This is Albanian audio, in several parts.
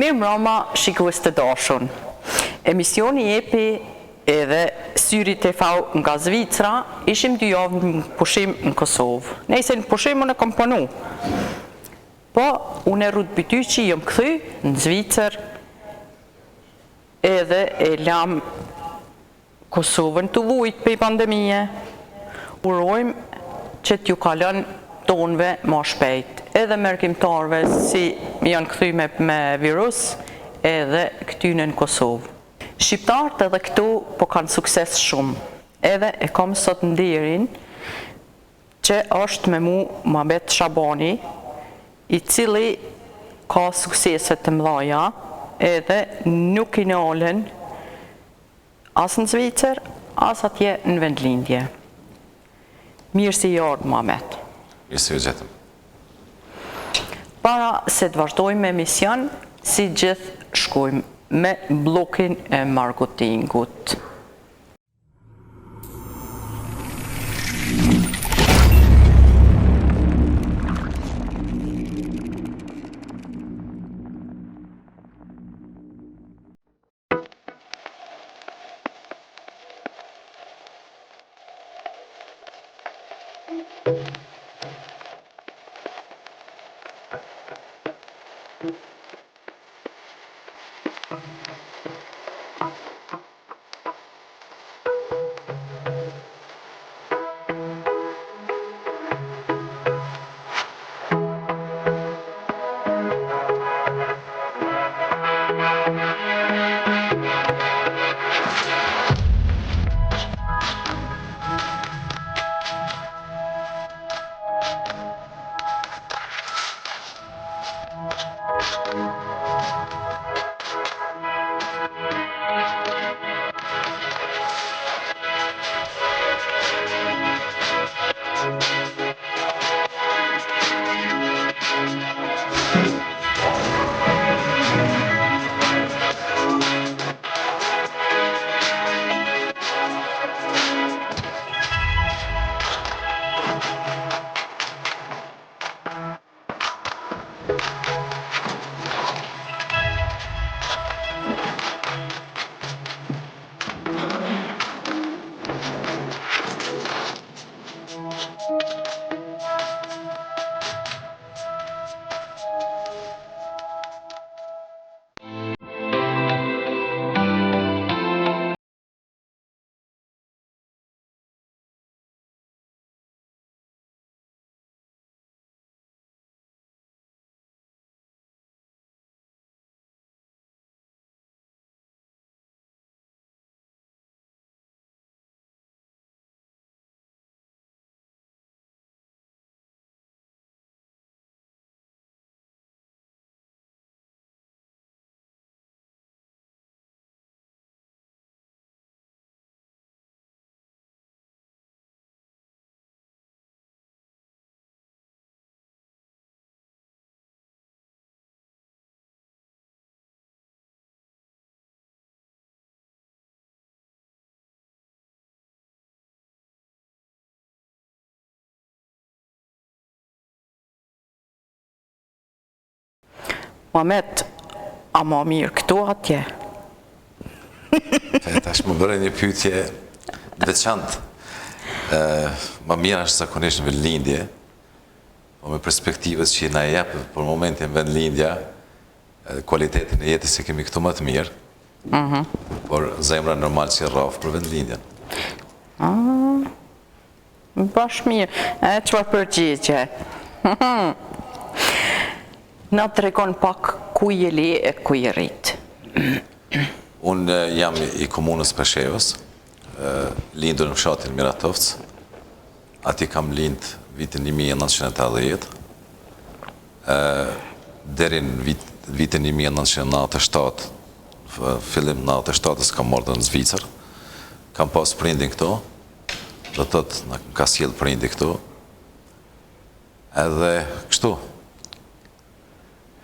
Mirë mbrëma, shikues të dashur. Emisioni jepi edhe Syri TV nga Zvicra, ishim 2 javë në pushim në Kosovë. Nëse në pushim unë kam punu. Po, unë e rrut bëty që jëm këthy në Zvicër edhe e lam Kosovën të vujt për pandemije. Urojmë që t'ju kalon tonëve ma shpejt, edhe mërkimtarve si janë këthy me virus, edhe këtyne në Kosovë. Shqiptarët edhe këtu po kanë sukses shumë, edhe e kam sot ndirin që është me mu Muhamet Shabani, i cili ka sukseset të mdhaja, edhe nuk i nalen as në Zvicër, as atje në vendlindje. Mirë si jardë, Muhamet. Mirë si ju gjetëm. Para se të vazhdojmë me emision, si gjithë shkojmë me blokin e marketingut. Muhamet, a ma mirë këtu atje? Tash më bërë një pyetje veçantë. Ma mirë është zakonisht në vendlindje, po me perspektivës që na jepë për momentin vendlindja, kualitetin e jetës e kemi këtu më të mirë, por zemra normal që rrafë për vendlindjen. Bash mirë, qëfar përgjigje? Na të regon pak ku je li e ku je rrit. Unë jam i komunës Preshevës, lindur në fshatin Miratovc, ati kam lind vitin 1980, deri në vitin 1997, fillim në 97-ës kam marrë në Zvicër, kam pas prindin këto, do të të ka sjell prindi këtu, edhe kështu,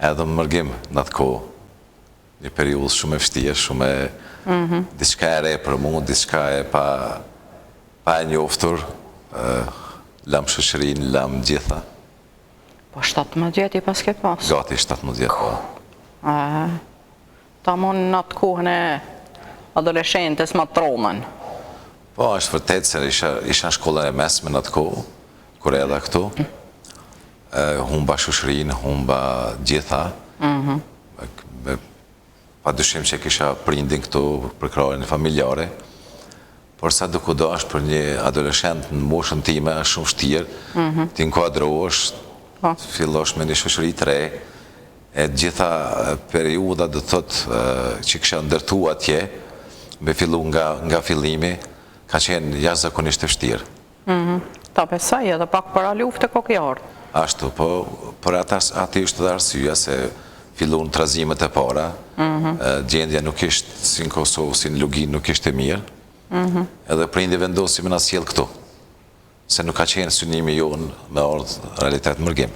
edhe më mërgim në atë kohë, një periudhë shumë e vështirë, shumë e diçka e re për mu, diçka e pa e njoftur, lam shoqërinë, lam gjitha. Po 17 vjet i pas ke pas? Gati 17 vjet, po. Ta mon në atë kohën e adoleshentes ma tromën. Po, është vërtet se isha në shkollën e mesme në atë kohë, kur edhe këtu, humba shoqërinë, humba gjitha, pa dyshim që kisha prindin këtu për krahjen familjare, por sa do kudo është për një adoleshent në moshën time është shumë vështirë, ti inkuadrohesh, fillosh me një shoqëri të re, e gjitha periudha do të thotë që kisha ndërtu atje, me fillu nga fillimi, ka qenë jashtëzakonisht e vështirë. Ta besoj edhe pak para luftë kokjarë. Ashtu, po për ati është dhe arsyeja se fillu në trazimet e para, gjendja nuk ishte si në Kosovë, si në Lugin nuk ishte mirë, edhe prindi vendosi me na sjell këtu, se nuk ka qenë synimi jonë me ardhë realitet mërgim.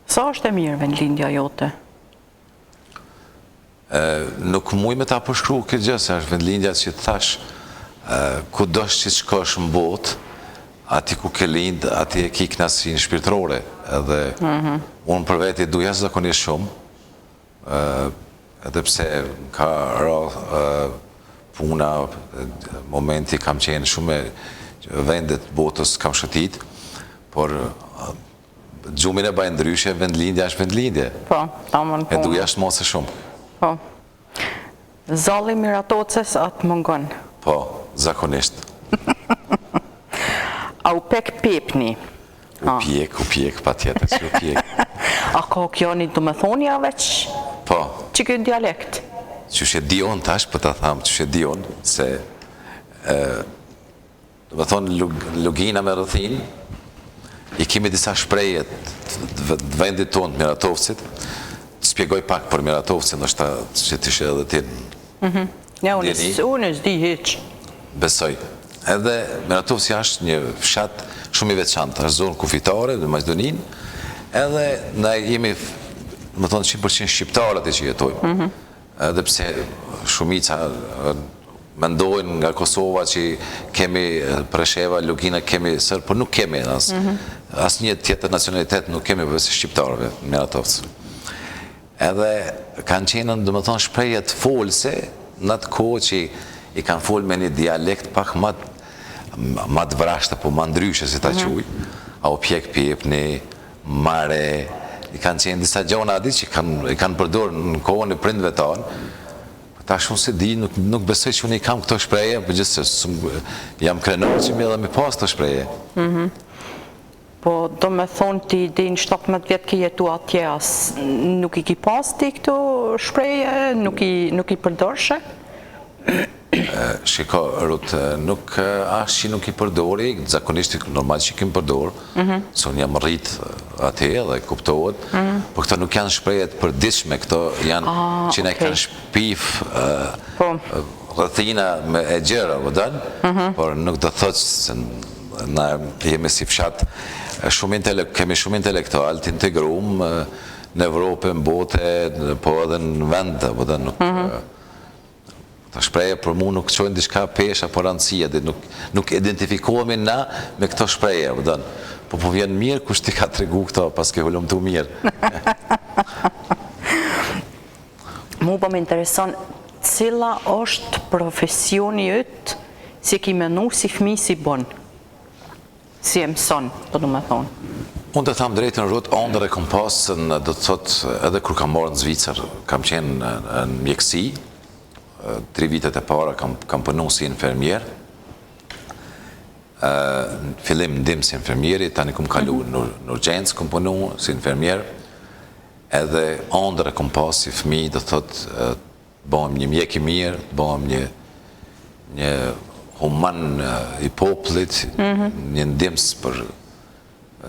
Sa është e mirë vendlindja jote? Nuk muj me ta përshkru këtë gjë, se është vendlindja që të thash, ku dosh që të shkosh në botë, ati ku ke lind, ati e ki knasinë shpirtërore, edhe unë për veti du jashtëzakonisht shumë, edhe pse ka puna, momenti kam qenë shumë vendet botës kam shëtit, por gjumin e bajnë ndryshe, vendlindja është vendlindje. Po, ta më në punë. E du jashtë mos e shumë. Po. Zalli Miratoces atë mungon. Po, zakonisht. A u pek pepni? U pjek, pa tjetër që u pjek. A ka kjo një të me thonja veç? Po. Që kjo dialekt? Që shë dion tash, për të thamë që shë dion, se të me thonë Lugina me Rëthin, i kemi disa shprejet të vendit tonë të Miratovcit, të spjegoj pak për Miratovcit, nështë që të shë edhe ti. Ja, unë s'di heq. Besoj. Edhe Miratovci është një fshat shumë i veçantë, është zonë kufitare në Maqedonin, edhe ne jemi, më thonë, 100% shqiptarët e që jetojmë. Edhe pse shumica mendojnë nga Kosova që kemi Presheva, Lugina, kemi sërë, por nuk kemi asë një tjetër nacionalitet, nuk kemi përvesë shqiptarëve në Miratovci. Edhe kanë qenë, dhe më thonë, shprejet folse në atë kohë që i kanë folë me një dialekt pak ma të vrashta, po ma ndryshe, si ta quj, a u pjek pjepni, mare, i kanë qenë disa gjona adi që i kanë përdorë në kohën e prindve tanë, ta shumë se di, nuk besoj që unë i kam këto shpreje, për gjithë se jam krenuar që mi edhe mi pas të shpreje. Po, do me thonë ti di në 17 vjetë ki jetu atje, nuk i ki pas ti këto shpreje, nuk i përdorshe? Shiko, Rut, nuk ashtë që nuk i përdori, zakonisht normal që i kemë përdorë, se unë jam rritë atë dhe kuptohet, por këto nuk janë shprejet përdishme, këto janë që ne kanë shpif rëthina e gjera, por nuk do thotë se na jemi si fshat, kemi shumë intelektual të integrum në Evropë, në bote, po edhe në vend, nuk... Ta shpreje për mu nuk qojnë diçka pesha për rëndësia, nuk identifikohemi na me këto shpreje, po vjen mirë kush ti ka të regu këto, pas ke hullum të mirë. Mu po me intereson, cila është profesioni ytë si ki menu si fmi si bon? Si e mëson, të du me thonë? Unë të thamë drejtë në Rut, ondër e kompasën, do të thotë edhe kur kam marrë në Zvicër, kam qenë në mjekësi, 3 vitet e para kam punu si infermier, në fillim ndim si infermieri, tani kom kalu në urgjencë, kom punu si infermier, edhe ondër e kom pas si fëmi, do thotë, bëhem një mjek i mirë, bëhem një human i popullit, një ndimës për,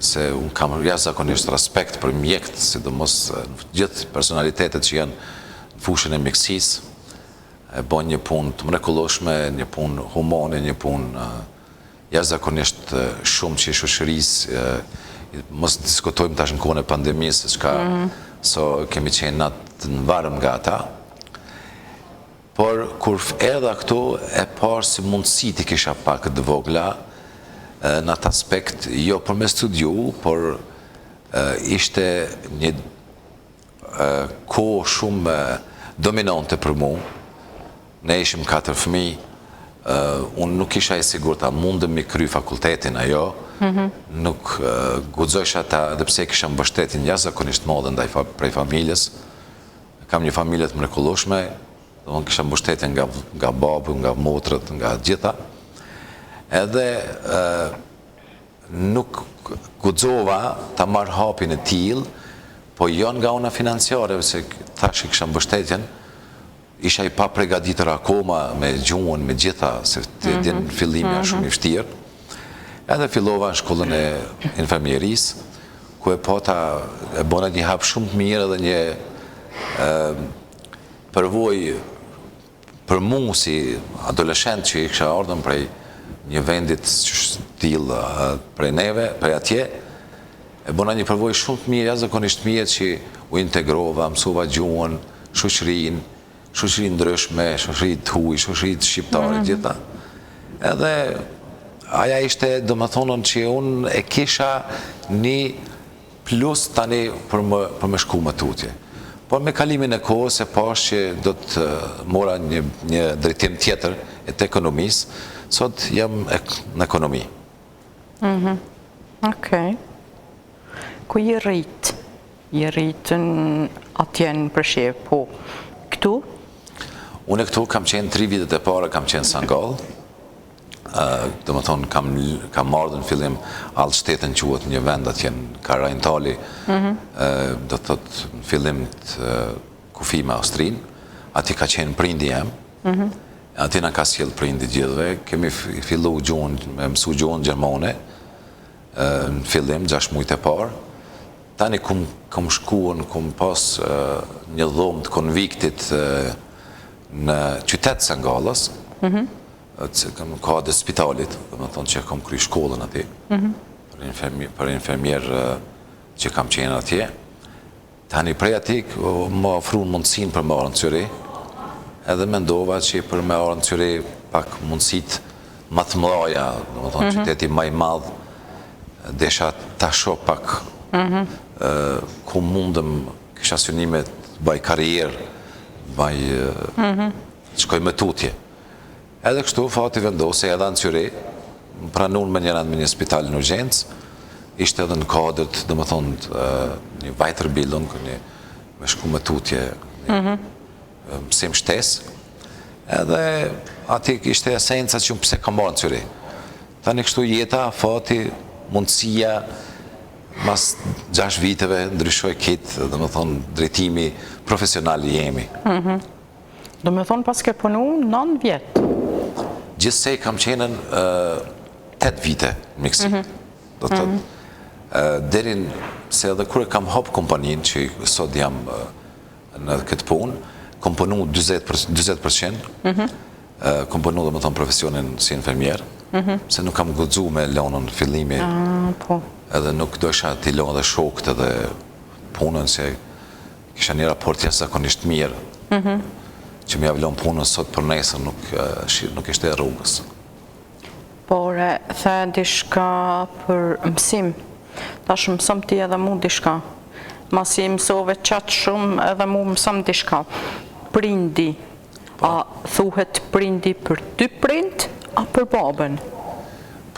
se unë kam jashtëzakonisht respekt për mjekët, sidomos gjithë personalitetet që janë në fushën e mjekësisë, e bon një punë të mrekulloshme, një punë humane, një punë jashtëzakonisht shumë që i shoqërisë, mos diskutojmë tash në kohën e pandemisë, so kemi qenë natë në varëm nga ata, por kur erdha këtu e parë si mundësi ti kisha pak të vogla në atë aspekt, jo për me studiu, por ishte një kohë shumë dominante për mu. Ne ishim 4 fëmijë, unë nuk isha e sigurt a mundëm mi kry fakultetin ajo, nuk guxojsha ta, dhe pse kisha mbështetjen jashtëzakonisht madhe ndaj prej familjes. Kam një familje të mrekullueshme, domthonjë kisha mbështetje nga babu, nga motrët, nga gjitha. Edhe nuk guxova ta marr hapin e tillë, po jo nga ona financiare, se tash kisha mbështetjen, isha i pa përgatitur akoma me gjuhën, me gjitha, se din fillimi është shumë i vështirë. Edhe fillova në shkollën e infermierisë, ku e bona një hap shumë të mirë edhe një përvojë për mu si adoleshent që i kisha ardhur prej një vendit tillë prej neve, prej atje, e bona një përvojë shumë të mirë, jashtëzakonisht mirë që u integrova, mësova gjuhën, shoqëri ndryshme, shoqëri të huaj, shoqëri të shqiptarë gjitha. Edhe aja ishte, domethënë që unë e kisha një plus tani për më shku më tutje. Por me kalimin e kohës e pash që do të mora një drejtim tjetër e të ekonomisë, sot jam në ekonomi. Okej. Ku je rrit? Je rritën atje në Preshevë, po këtu? Unë këtu kam qenë 3 vitet e para, kam qenë Sangall. Do më thonë, kam marrë në fillim allë shtetën quhet një vend atje në Karajntali, do të thotë në fillim të kufi me Austrinë, ati ka qenë prindi jem, ati na ka sjell prindi gjithve, kemi fillu gjuhën, me mësu gjuhën gjermane, në fillim, 6 muajt e parë, tani kum shkuën, kum pas një dhomë të konviktit në qytetë Sangallës, ka dhe spitalit, dhe më thonë që kam kry shkollën ati, për infermier që kam qenë atje. Tani prej ati më ofru mundësin për më arë në Cyri, edhe mendova që për më arë në Cyri pak mundësit më të mëdhaja, dhe më thonë qyteti më i madh, desha ta shoh pak ku mundëm kisha synime të baj karrierë, shkoj me tutje. Edhe kështu fati vendosi edhe në Cyri, pranun me një spital në urgjencë, ishte edhe në kodët, dhe më thonë, një Weiterbildung, me shku me tutje, mësim shtesë, edhe ati ishte esenca që pëse kam marrë në Cyri. Tani kështu jeta, fati, mundësia, mas 6 viteve ndryshoj kitë, dhe më thonë, drejtimi profesional i jemi. Do me thonë pas ke punu 9 vjetë? Gjithsej kam qenën 8 vite në miksi. Do të derin se edhe kërë kam hap kompaninë, që sot jam në këtë punë, kom punu 20%, kom punu dhe më thonë profesionin si infermier, se nuk kam guxu me lonën fillimi, edhe nuk dojsha t'i lonë dhe shokët edhe punën, se kisha një raport jashtëzakonisht mirë, që më javlon punën sot për nesër nuk ishte rrugës. Por e the dishka për mësim, tash mësëm ti edhe mu dishka, mas i mësove qatë shumë edhe mu mësëm dishka. Prindi, a thuhet prindi për ty prind, a për babën?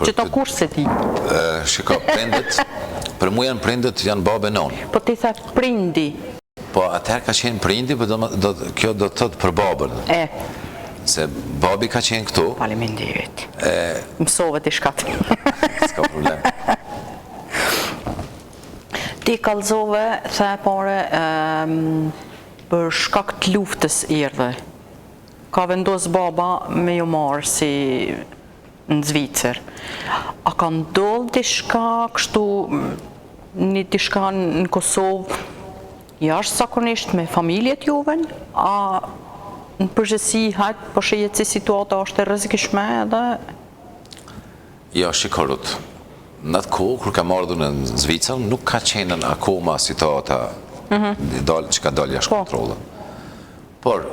Që ta kurse ti? Shiko, prindet, për mu janë prindet, janë babë e nonë. Po ti the prindi. Po atëherë ka qenë prindi, kjo do të thotë për babën. Se babi ka qenë këtu. Faleminderit. Mësove t'i shkat. S'ka problem. Ti kallëzove, the pare, për shkak të luftës erdhe. Ka vendos baba me ju marë si në Zvicër. A ka ndollë dishka kështu, një dishka në Kosovë, jashtëzakonisht me familjet juven, a në përgjithësi hajtë po shihet si situata është e rrezikshme edhe? Jo, shikorut. Në atë kohë, kur kam ardhur në Zvicër, nuk ka qenë akoma situata që ka dalë jashtë kontrolle. Por,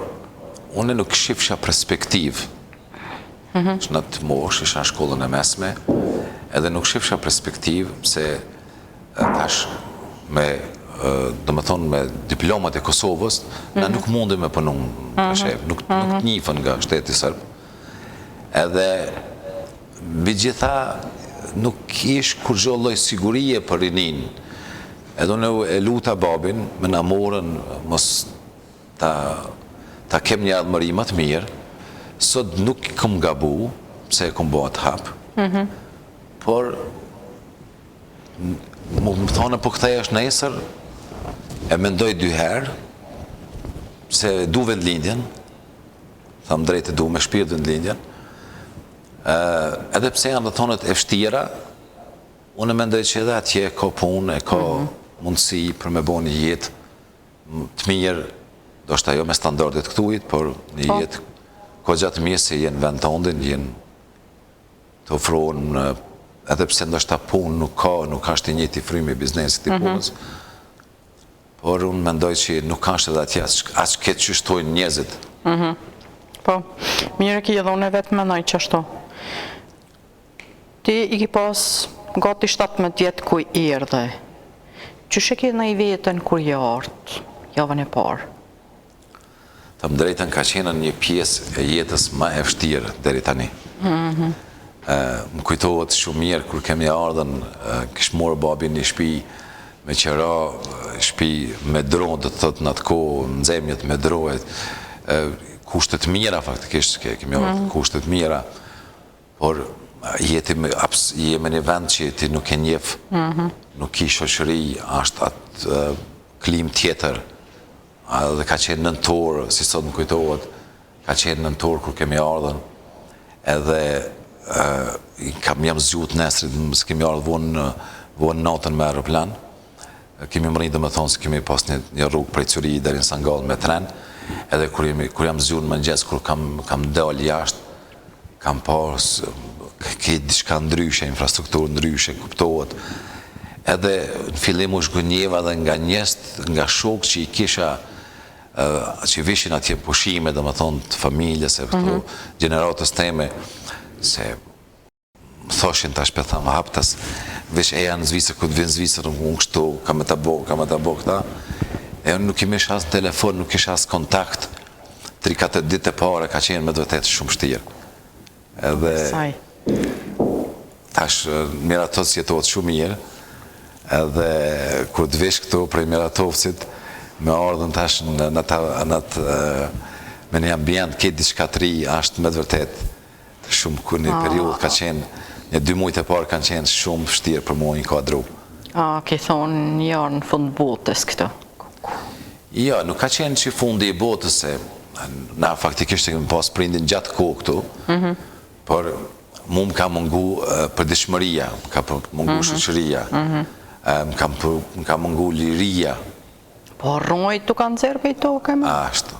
unë nuk shifsha perspektiv, që në të mosh, isha në shkollën e mesme, edhe nuk shifsha perspektiv, se tash me do më thonë me diplomat e Kosovës, na nuk mundem me punu në shef, nuk njifën nga shteti sërb. Edhe mbi gjitha nuk ish kur gjo lloj sigurie për rinin. Edhe unë e luta babin me na morën mos ta kem një admëri më të mirë. Sot nuk këm gabu, pse e këm bëhat hap, por më thonë po këthej është nesër, e mendoj 2 herë, se du vendlindjen, thamë drejtë du me shpirt vendlindjen, edhe pse janë dhe thonët e vështira, unë e mendoj që edhe atje ka punë, ka mundësi për me bo një jetë të mirë, do shta jo me standardet këtujit, por një jetë ko gjatë mirë se jenë vend të ondin, jenë të ofronë, edhe pse ndoshta punë nuk është i njëjti frymi i biznesit i punës, por unë mendoj që nuk është edhe atje as këtë që shtojnë njerëzit. Po, mirë ki edhe unë e vetë mendoj që ashtu. Ti i ki pas gati 17 vjetë ku i erdhe. Qysh e ki në i vetën kur je ardhë, javën e parë? Të më drejtën ka qenë një pjesë e jetës ma e vështirë deri tani. Më kujtohet shumë mirë kur kemi ardhën, kishë morë babin një shtëpi me qëra, shtëpi me dronë, do të thotë në atë kohë, nxemjet me drohet, kushtet mira faktikisht, kemi ardhë kushtet mira, por jemi një vend që ti nuk e njef, nuk ki shoqëri, është atë klim tjetër, dhe ka qenë nëntorë, si sot më kujtohet, ka qenë nëntorë kur kemi ardhën, edhe jam zgjut nesrit, së kemi ardhë vonë natën me aeroplan, kemi mëri dhe me thonë se kemi pas një rrugë prej Curi deri në Sangall me tren, edhe kur jam zgjut më ngjes, kur kam dal jashtë, kam pas këtë diçka ndryshe, infrastrukturë ndryshe, kuptohet, edhe në fillim u shgënjeva dhe nga njest, nga shokë që i kisha, që vishin atje pushime, dhe më thonë të familjes, e këto generatës teme, se më thoshin tash për thamë haptas, veç e janë në Zvicër, këtë vinë Zvicër, unë kështu, ka me të bo këta, e unë nuk imi shas telefon, nuk isha as kontakt, 3-4 ditë e pare ka qenë me të vërtet shumë shtirë. Edhe tash Miratovës jetohet shumë mirë, edhe kur të vesh këtu prej Miratovësit, me ardhën tash në atë me një ambient këtë diçka të ri, është me të vërtet shumë kur një periudhë ka qenë, një 2 mujtë e parë kanë qenë shumë vështirë për mua një kadru. Ke thonë një jarë në fund botës këto? Jo, nuk ka qenë që fundi i botës, se na faktikisht e kemi pas prindin gjatë kohë këtu, por mu më ka mungu përditshmëria, më ka mungu shoqëria, më ka mungu liria. Po rrojt të kanë zerë për i toke me? Ashtu,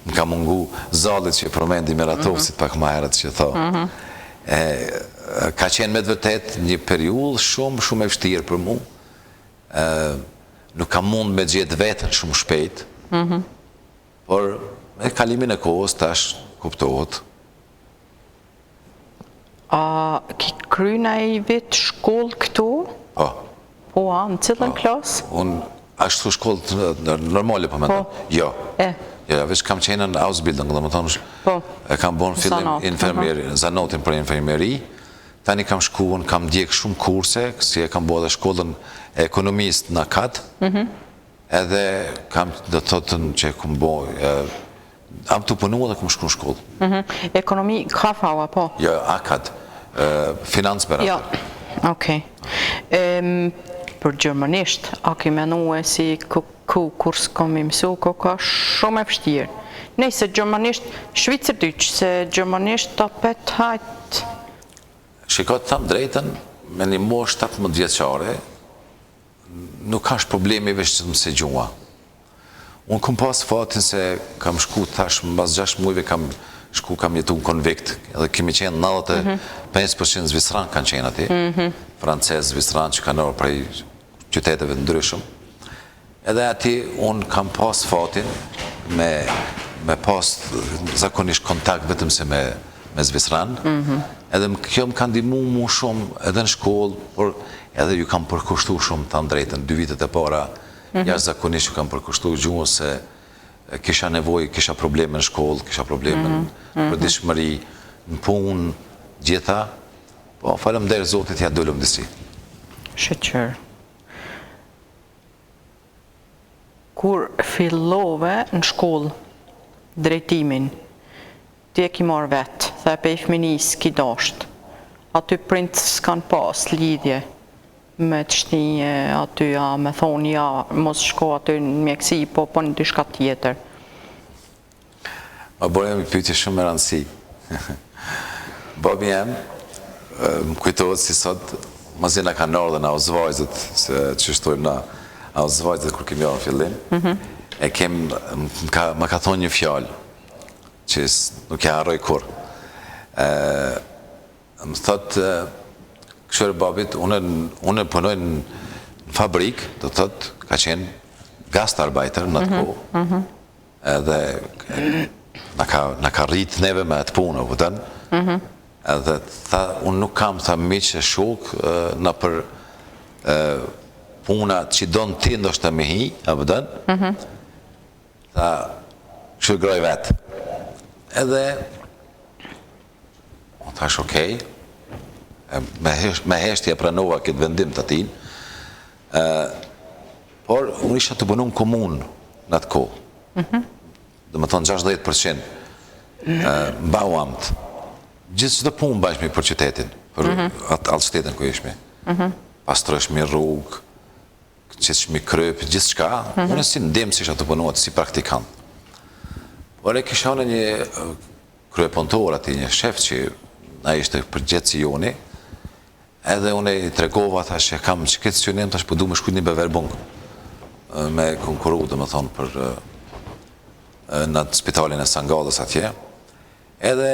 më ka mungu zallit që përmendi Miratovësit pak ma herët që tho. Ka qenë me të vërtet një periudhë shumë e vështirë për mu. Nuk kam mund me gjithë vetën shumë shpejt, por me kalimin e kohës tash kuptohet. Ki kryna i vetë shkollë këtu? Po. Po, në cilën klasë? Unë ashtu shkollë normale për me të? Jo. Ja, veç kam qenë në Ausbildung, dhe më thonë, kam bon fillim infermieri, zanotin për infermieri, tani kam shkuën, kam djekë shumë kurse, si e kam bo dhe shkollën ekonomist në AKAD, edhe kam dhe thotën që kam bo, am të punu dhe kam shku në shkollë. Ekonomi ka fava, po? Jo, AKAD, financë beratë. Jo, okej. Për gjermanisht, a ki menu e si kur s'kom i mësu, ka shumë e vështirë. Nëjse gjermanisht, Shvicër dyqë, se gjermanisht të apet hajtë. Shikot të thamë drejten, me një moshë 17 vjeqare, nuk është problemi veç që të mëse gjua. Unë kom pas fatin se kam shku tash, mbas 6 mujve kam jetu në konvikt, edhe kemi qenë 95% Zvicran kanë qenë ati, Francez, Zvicran që kanë orë prej qyteteve ndryshëm. Edhe ati unë kam pas fatin me pas zakonisht kontakt vetëm se me Zvicran, edhe kjo më kanë dimu mu shumë edhe në shkollë, por edhe ju kam përkushtu shumë të drejtën 2 vitet e para jashtëzakonisht që kam përkushtuar gjuhën se kisha nevojë, kisha probleme në shkollë, kisha probleme në përditshmëri, në punë, gjitha, po faleminderit Zotit ja dolëm disi. Shëqër. Kur fillove në shkollë drejtimin, ti e ki marrë vetë, dhe pe i fëminis ki dasht, aty print s'kan pas lidhje me të shnije aty, me thonë, ja, mos shko aty në mjekësi, po në dyshka tjetër. Ma bërë mi pyetje shumë me rëndësi. Babi jem, më kujtohet si sot, ma zina ka nërë dhe na ozvajzët, se që shtojmë na, a ozvajzët kur kemi jarë në fillim, e më ka thonë një fjallë, që nuk ja harroj kur. Më thotë, këshore babit, unë punoj në fabrikë, do thotë, ka qenë gastarbeiter në atë kohë, edhe na ka rritë neve me atë punë, vëtën, edhe tha, unë nuk kam, tha, miqë e shokë, në për puna që donë ti ndoshta me hi, vëtën, tha, këshore groj vetë. Edhe, unë thash, okej, me heshtje pranova këtë vendim të atin, por unë isha të punu në komunë në atë kohë, dhe më thonë 60%, mba u amtë. Gjithë që të punë bashmi për qytetin, për atë shtetin ku ishmi. Pastrëshmi rrugë, qeshmi kryp, gjithë shka, unë si ndim si isha të punu atë si praktikant. Por e kisha në një kryepunëtor ati, një shef që na ishte përgjetë si joni, edhe unë i tregova, thash, e kam që këtë sionim, thash, po du me shkujt një beverbung, me konkuru, dhe më thonë, për në spitalin e Sangallës atje, edhe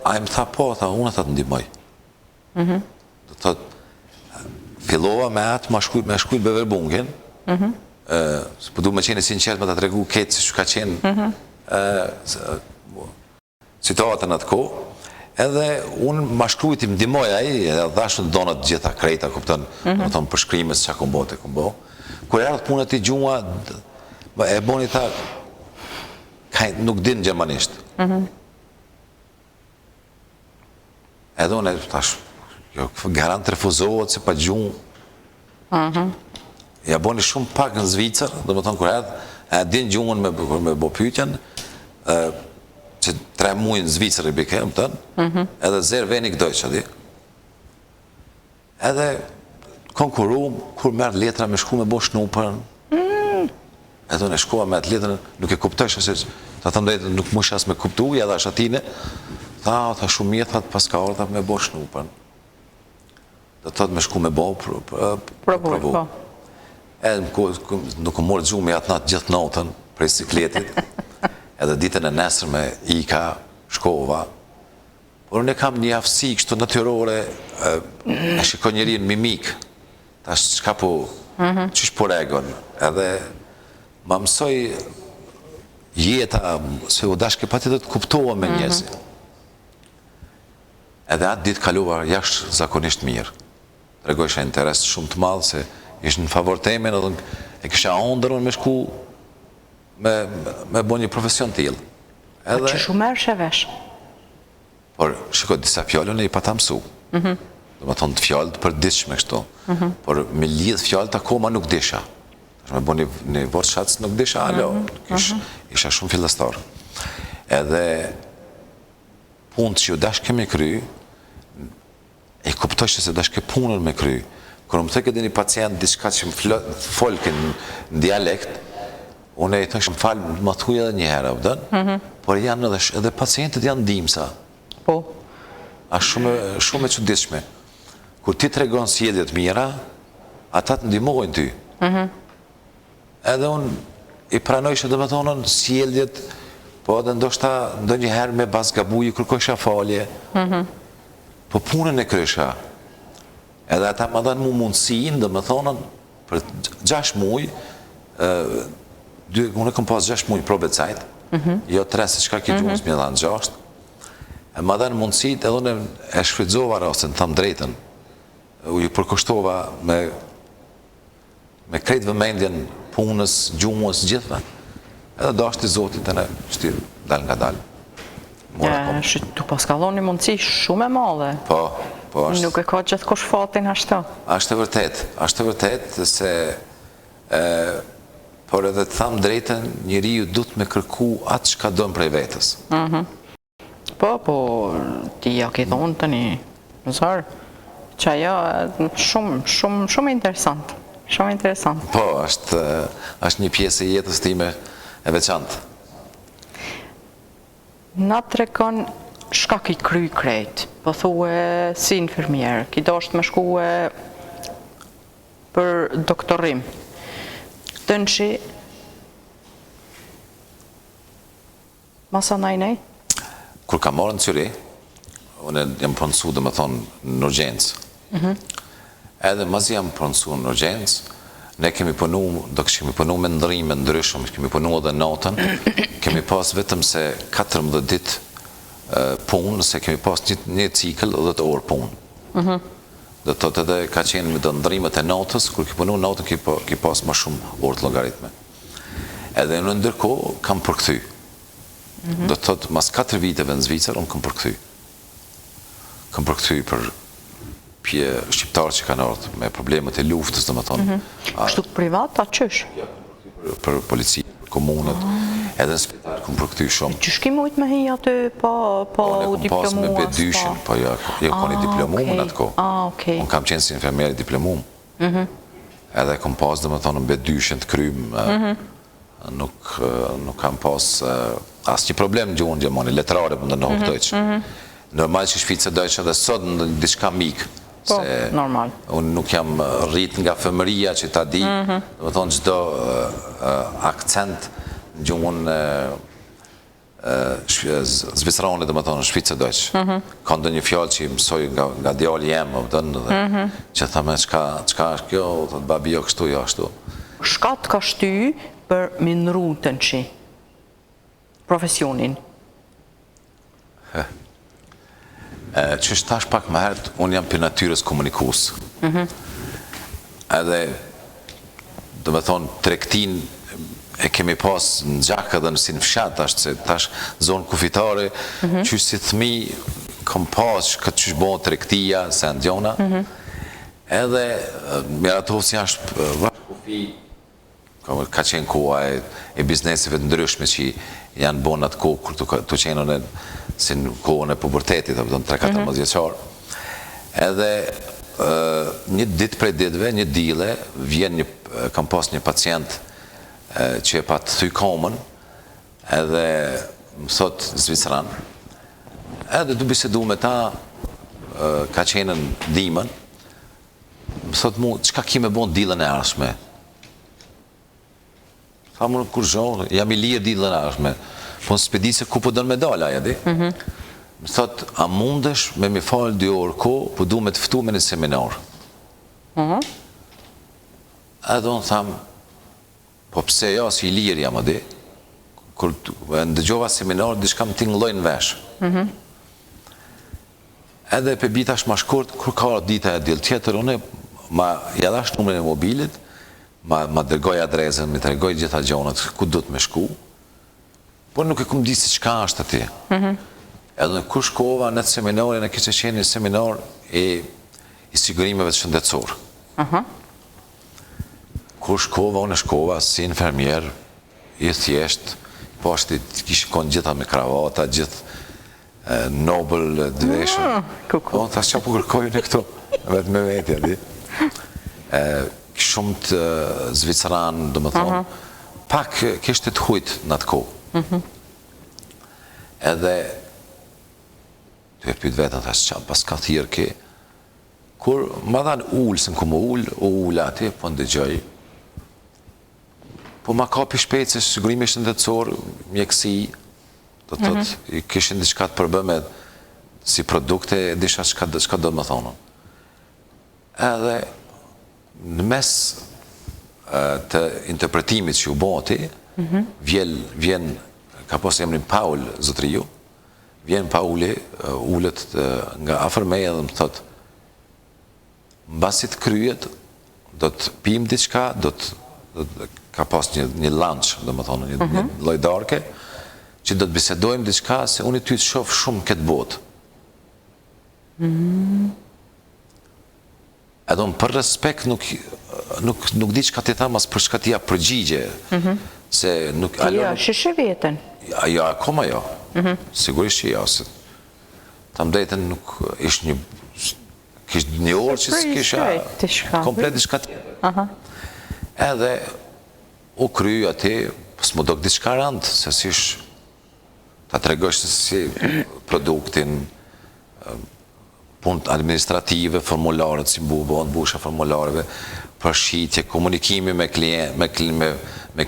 a i më tha, po, tha, unë e tha të ndimoj. Dhe thot, fillova me atë me shkujt beverbungin, po du me qeni sinqert me të tregu ketë që ka qenë situatën atë kohë, edhe unë ma shkrujt i më ndimoj aji, edhe dhashtë në donat gjitha krejta, kuptën, më thonë përshkrimës që a këmbo të këmbo. Kur e ardhë punët i gjua, e boni ta, nuk din gjermanisht. Edhe unë e tash, garant refuzohet se pa gjuhë. Ja boni shumë pak në Zvicër, dhe më thonë kur e ardhë, e din gjuhën me bo pyetjen, që 3 muaj në Zvicër i bike, më tënë, edhe zerë veni këdoj që di. Edhe konkuru, kur merë letra me shku me bo shnupërën, edhe unë e shkua me atë letrën, nuk e kuptësha se, ta thëmë dhejtë, nuk më shas me kuptu, ja dhe ashatine, tha shumë mjetë, tha pas ka orë, me bo shnupërën. Dhe thot me shku me bo, provu. Edhe nuk më morë gjumë i atë natë gjithë notën, prej sikletit, edhe ditën e nesër me Ika, shkova, por unë e kam një aftësi kështu natyrore, e shiko njëri në mimik, ta shka po, qysh po regon, edhe ma mësoj jeta, se u dashke pati dhe të kuptoha me njësi. Edhe atë ditë kaluar jashtë zakonisht mirë. Regojshë interes shumë të madhë, se ishtë në favor temin, edhe e kisha ondër unë me shku me bo një profesion t'ilë. Që shumë merë shëvesh? Por, shiko, disa fjallën e i pata mësu. Dhe më thonë të fjallët për dishme kështu. Por me lidhë fjallët akoma nuk disha. Me bo një vorë shatës nuk disha, alo, isha shumë fillestar. Edhe punë që ju dash kemi kry, e kuptojshë se dash ke punën me kry. Kër më thëke dhe një pacient diçka që më folkin në dialekt, unë e i thënë që më falë, më thuj edhe një herë, por janë edhe pacientet janë dimsa. Po. A shumë e çuditshme. Kur ti tregon sjelljet mira, ata të ndihmojnë ty. Edhe unë i pranojshë dhe me thonën sjelljet, po edhe ndoshta ndonjëherë me bazgabuj i kërkojsha falje, po punën e krysha. Edhe ata më dhanë mu mundësin dhe me thonën për 6 muaj, unë e kom pas 6 muaj probet sajt, jo 3 se qka ki gjunës më dhanë 6, e më dhanë mundësit edhe unë e shfridzova rastin, thamë drejten, u ju përkushtova me krejt vëmendjen punës, gjuhës, gjithve. Edhe dashti Zotit e në shtyrë, dal nga dal. Tu pas kallon një mundësi shumë e madhe. Po, Nuk e ka gjithë kush fatin ashtu. Ashtë e vërtet se por edhe të thamë drejten, njeriu duhet me kërku atë çka don prej vetës. Po, ti ja ke thonë tani, mësar, që ajo shumë interesant. Shumë interesant. Po, është një pjesë e jetës time e veçantë. Na tregon shka ki kry krejt, po thue si infermier, ki dosht me shkue për doktorim. Tënçi, masa najnej? Kur ka marrë në Cyri, unë jam pronësu dhe më thonë në urgjencë. Edhe mazi jam pronësu në urgjencë, ne kemi punu, do kemi punu me ndrime ndryshëm, kemi punu edhe natën, kemi pas vetëm se 14 ditë punë, se kemi pas një cikël 10 orë punë. Dhe të të edhe ka qenë me do ndrimet e natës, kur ki punu natën ki pas ma shumë orë të logaritme. Edhe në ndërko kam përkthy. Dhe të të mas 4 viteve në Zvicër, unë kam përkthy. Kam përkthy për pje shqiptarë që kanë ardhur me problemet e luftës, dhe më thonë. Kështu privat, a qësh? Për polici, komunët, edhe në spital, këmë përkthy shumë. Qësh ki mujt me hi aty pa u diplomuar? Unë pas me bedyshin, po jo koni diplomuar në atë ko. Unë kam qenë si infermier diplomuar. Edhe kom pas, dhe më thonë, në bedyshin të krymë, nuk kam pas asë një problem në gjuhën gjemoni, letrare për në Hochdeutsch. Normal që Shvice Deutsche edhe sot në diçka mikë. Po, normal. Unë nuk jam rrit nga fëmëria që ta di, dhe më thonë gjdo akcent në gjuhën Zvicrane, dhe më thonë Shvice Deutsche. Ka ndë një fjallë që i mësoj nga djali jemë, që thame, qka është kjo, dhe babi jo kështu, jo ashtu. Shka të ka shty për minru të në qi? Profesionin? Që është tash pak më herët, unë jam për natyrës komunikus. Edhe, dhe me thonë, tregtin e kemi pas në gjak edhe në si në fshat, se tash zonë kufitare, që si thmi, kom pas këtë që shbonë tregtia, se në gjona, edhe, Miratovci është vërë kufi, ka qenë koha e biznesive të ndryshme që janë bonë atë kohë, kur të qenë në si në kohën e pubertetit, 3-4 vjeçar. Edhe një ditë prej ditëve, një dile, kam pas një pacient që e pa të thy komën, edhe më thot Zvicran, edhe du bisedu me ta, ka qenë në dimën, më thot mu, qka ki me bon dilën e arshme? Tha mu, kur zhonë, jam i lirë dilën e arshme, po në s'pedi se ku po dënë medala, ja di? Më thot, a mundesh me mi falë 2 orë ko, po du me të ftu me një seminar. Edhe unë thamë, po pse jo, si i lirë jam, a di? Kur ndëgjova seminar, dishka më tingëlloj në vesh. Edhe pe bitash ma shkurt, kur ka dita e dilë tjetër, unë ma jadash numrin e mobilit, ma dërgoj adresën, mi të regoj gjitha gjonët, ku du të me shku, por nuk e këmë di si qka është ati. Edhe në kur shkova në të seminari, në kështë qenë një seminar i sigurimeve të shëndetësor. Kur shkova, unë shkova si infermier, i thjesht, po ashtë të kishë konë gjitha me kravata, gjithë Nobel dveshën. Unë thasë që po kërkojë në këto, vetë me vetja, di. Shumë të Zvicran, do më thonë, pak kështë të hujtë në atë kohë. Edhe të e pyt vetën, thasë që pas ka thirë ke, kur ma dhanë ullë, se në ku më ullë ati, po në dëgjoj, po ma kapi shpejt se sigurimi shëndetësor, mjekësi, do të të këshin diçka të përbëme si produkte, disha qka do të më thonë. Edhe në mes të interpretimit që u boti, vjen, ka posë emrin Paul Zotriju, vjen Pauli, ullet nga afërmeja dhe më thotë, mbasit kryet, do të pim diçka, do të ka pas një lunch, do më thonë, një lojdarke, që do të bisedojmë diçka se unë i ty të shofë shumë këtë botë. Edhe unë për respekt nuk di që ka të thamë as për shka t'ja përgjigje. Se nuk... Jo, shishe vjetën? Jo, akoma jo. Sigurisht që jo. Ta mdejten nuk ishtë një... Kishtë një orë që s'kisha komplet diçka tjetër. Edhe u kryu ati, s'mu do këtë diçka randë, se sish ta tregosh se si produktin, punët administrative, formularët si busha formularëve, përshitje, komunikimi me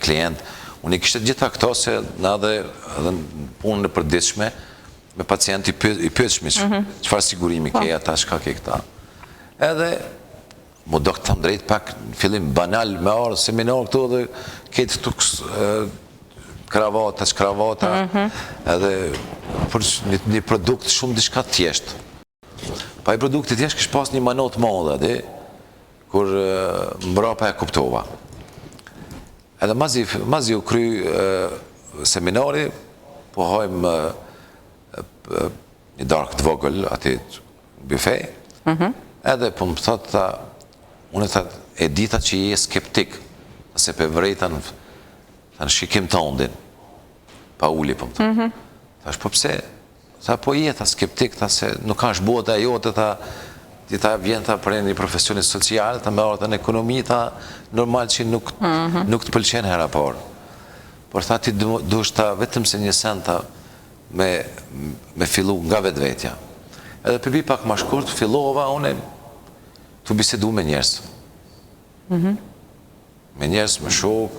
klient. Unë i kishtë gjitha këto se në edhe punën e përditshme, me pacient i pyetshmi, qëfar sigurimi keja ta, shka ke këta. Edhe, mu do këtë drejt pak në fillim banal me orë, seminar këtu dhe ketë këtu kravata, edhe për një produkt shumë dishka thjeshtë. Pa i produktit thjesht kështë pas një manot madhe, kur mbrapa e kuptova. Edhe mazi u kry seminari, po hajmë një dark të vogël ati buffet, edhe po më thotë ta, unë e dita që je skeptik, se pe vrejta në shikim të ondin, pa uli, po më thotë. Thash, po pse? Tha, po jeta skeptik, ta se nuk ka shbota e jote, ti ta vjen ta për një profesionit social, ta me orët në ekonomi, ta normal që nuk të pëlqen hera por. Por tha, ti dush ta vetëm se një sen ta me fillu nga vetë vetja. Edhe përbi pak ma shkurt, fillova une të bisedu me njerës. Me njerës, me shok,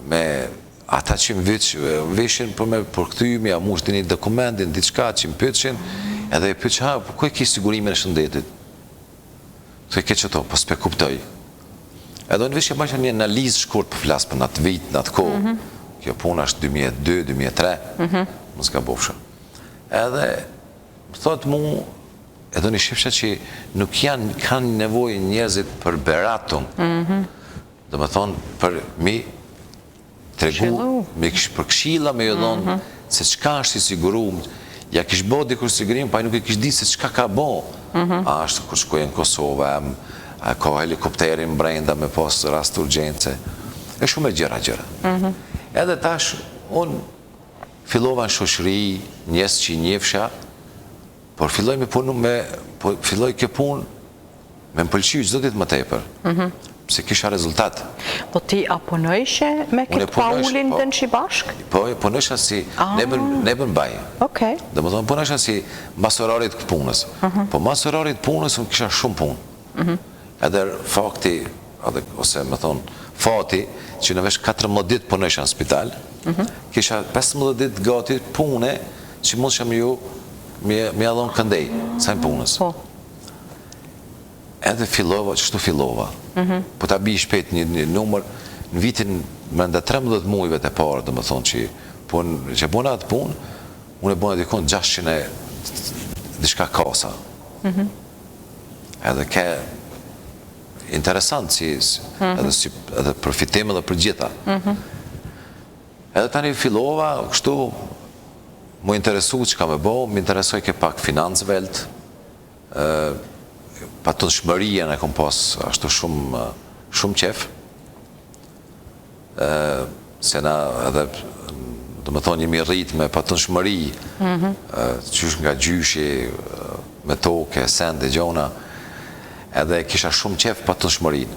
me ata që më vishin për me përkëtymi, a mu shtë një dokumentin, diçka që më pyqin, edhe e pyqin, ha, ku e ki sigurimin e shëndetit? Të e ke që to, po s'pe kuptoj. Edhe në vishë e bësha një analizë shkurt për flasë për në atë vit, në atë kohë. Kjo puna është 2002-2003, më s'ka bofshë. Edhe, më thotë mu, edhe një shifësha që nuk kanë nevoj njerëzit për beratun. Dhe më thonë, për mi, tregu, për këshilla me jo dhonë, se qka është i sigurum, ja kishë bo dikur sigurim, pa i nuk i kishë di se qka ka bo. A është kur shkojë në Kosovë, a ka helikopterin brenda me posë rast urgjence, e shumë e gjëra. Edhe tash, unë fillova në shoshri, njësë që i njefsha, por filloj me punu filloj kjo punë me më pëlqyjë gjdo ditë më tepër, se kisha rezultat. Po ti a punojshe me këtë Paulin të në Shibashk? Po, punojsha si nebën baj. Dhe më thonë, punojsha si masorarit këtë punës. Po masorarit punës, unë kisha shumë punë. Edhe fakti, ose më thonë, fati, që në vesh 14 ditë punojsha në spital, kisha 15 ditë gati pune, që mund shëm ju me adhon këndej, sajnë punës. Edhe fillova, qështu fillova. Po ta bi shpet një numër, në vitin mërënda 13 mujve të parë, dhe më thonë që bona atë punë, unë e bona dikon 600 dishka kasa. Edhe ke interesant, edhe përfitim edhe për gjitha. Edhe tani fillova, kështu, mu interesu që ka me bo, më interesoj ke pak financvelt, pa të shmërija në kom pas ashtu shumë qef, se na edhe, do më thonë, jemi rrit me pa të shmëri, qysh nga gjyshi, me toke, sende, gjona, edhe kisha shumë qef pa të shmërin.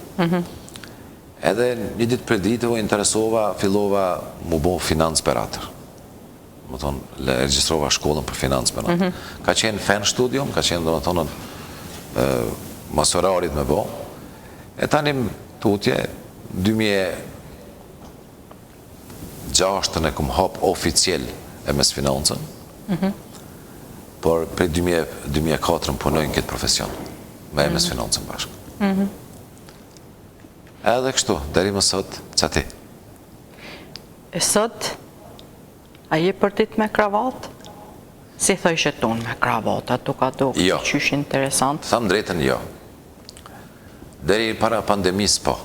Edhe një ditë për ditëve interesova, fillova mu bo financë peratër. Më thonë, registrova shkollën për financë peratër. Ka qenë fen studium, ka qenë, do më thonë, masorarit me bo. E tanim tutje, 2006 e këm hap oficial e mes financën, por për 2004 punojnë këtë profesion, me e mes financën bashkë. Edhe kështu, deri më sot, që ti? E sot, a je për dit me kravatë? Si thojshe tonë me kravatat, tu ka do këtë qysh interesant? Thamë drejten, jo. Deri para pandemis, po.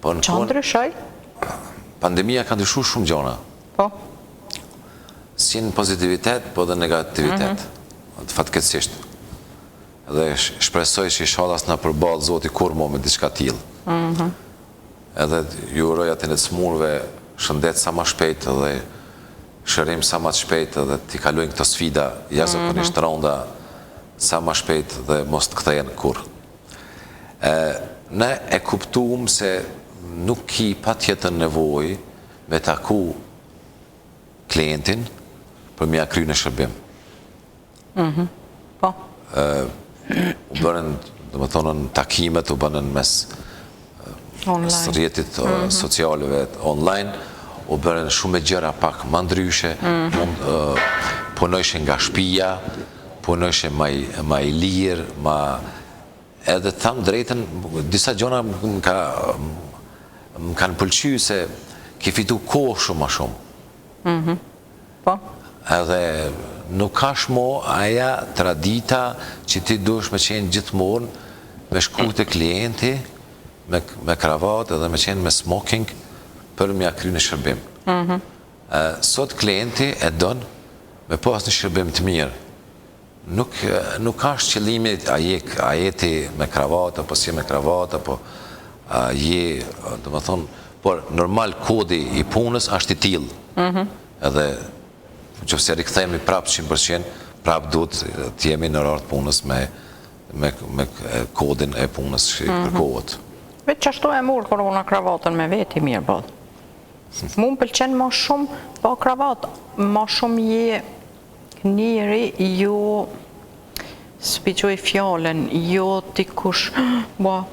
Po në Qa ndryshoj? pandemia ka ndryshu shumë gjona. Po. Si në pozitivitet, po dhe negativitet. Të fatkeqësisht. Edhe shpresoj që inshallah na përball Zoti kurrë me diçka tillë. Edhe ju uroj atë të smurve shëndet sa më shpejt dhe shërim sa më shpejt dhe t'i kalojnë këto sfida jashtëzakonisht rënda sa më shpejt dhe mos të kthehen kurrë. Ne e kuptuam se nuk ki patjetër nevojë me taku klientin për mja kry në shërbim. Po. U bërën, dhe më thonën, takimet u bërën mes rrjetit socialeve online, u bërën shumë e gjëra pak më ndryshe, punojshe nga shtëpia, punojshe ma i lirë, edhe thamë drejten, disa gjona më kanë pëlqy se ki fitu kohë shumë ma shumë. Po. Edhe nuk ka shmo aja tradita që ti dush me qenë gjithmonë me shku të klienti, me kravat edhe me qenë me smoking për mja kry në shërbim. Sot klienti e donë me pas një shërbim të mirë. Nuk ka qëllimi a jeti me kravat, apo si me kravat, apo je, dhe më thonë, por normal kodi i punës është i tillë. Edhe që se rikëthejmë prapë 100%, prapë duhet të jemi në rartë punës me kodin e punës që i kërkohet. Vetë që ashtu e murë korona kravatën me veti mirë bëdhë. Mu më pëlqen ma shumë, pa kravatë, ma shumë je njëri jo, s'piqoj fjallën, jo t'i kush,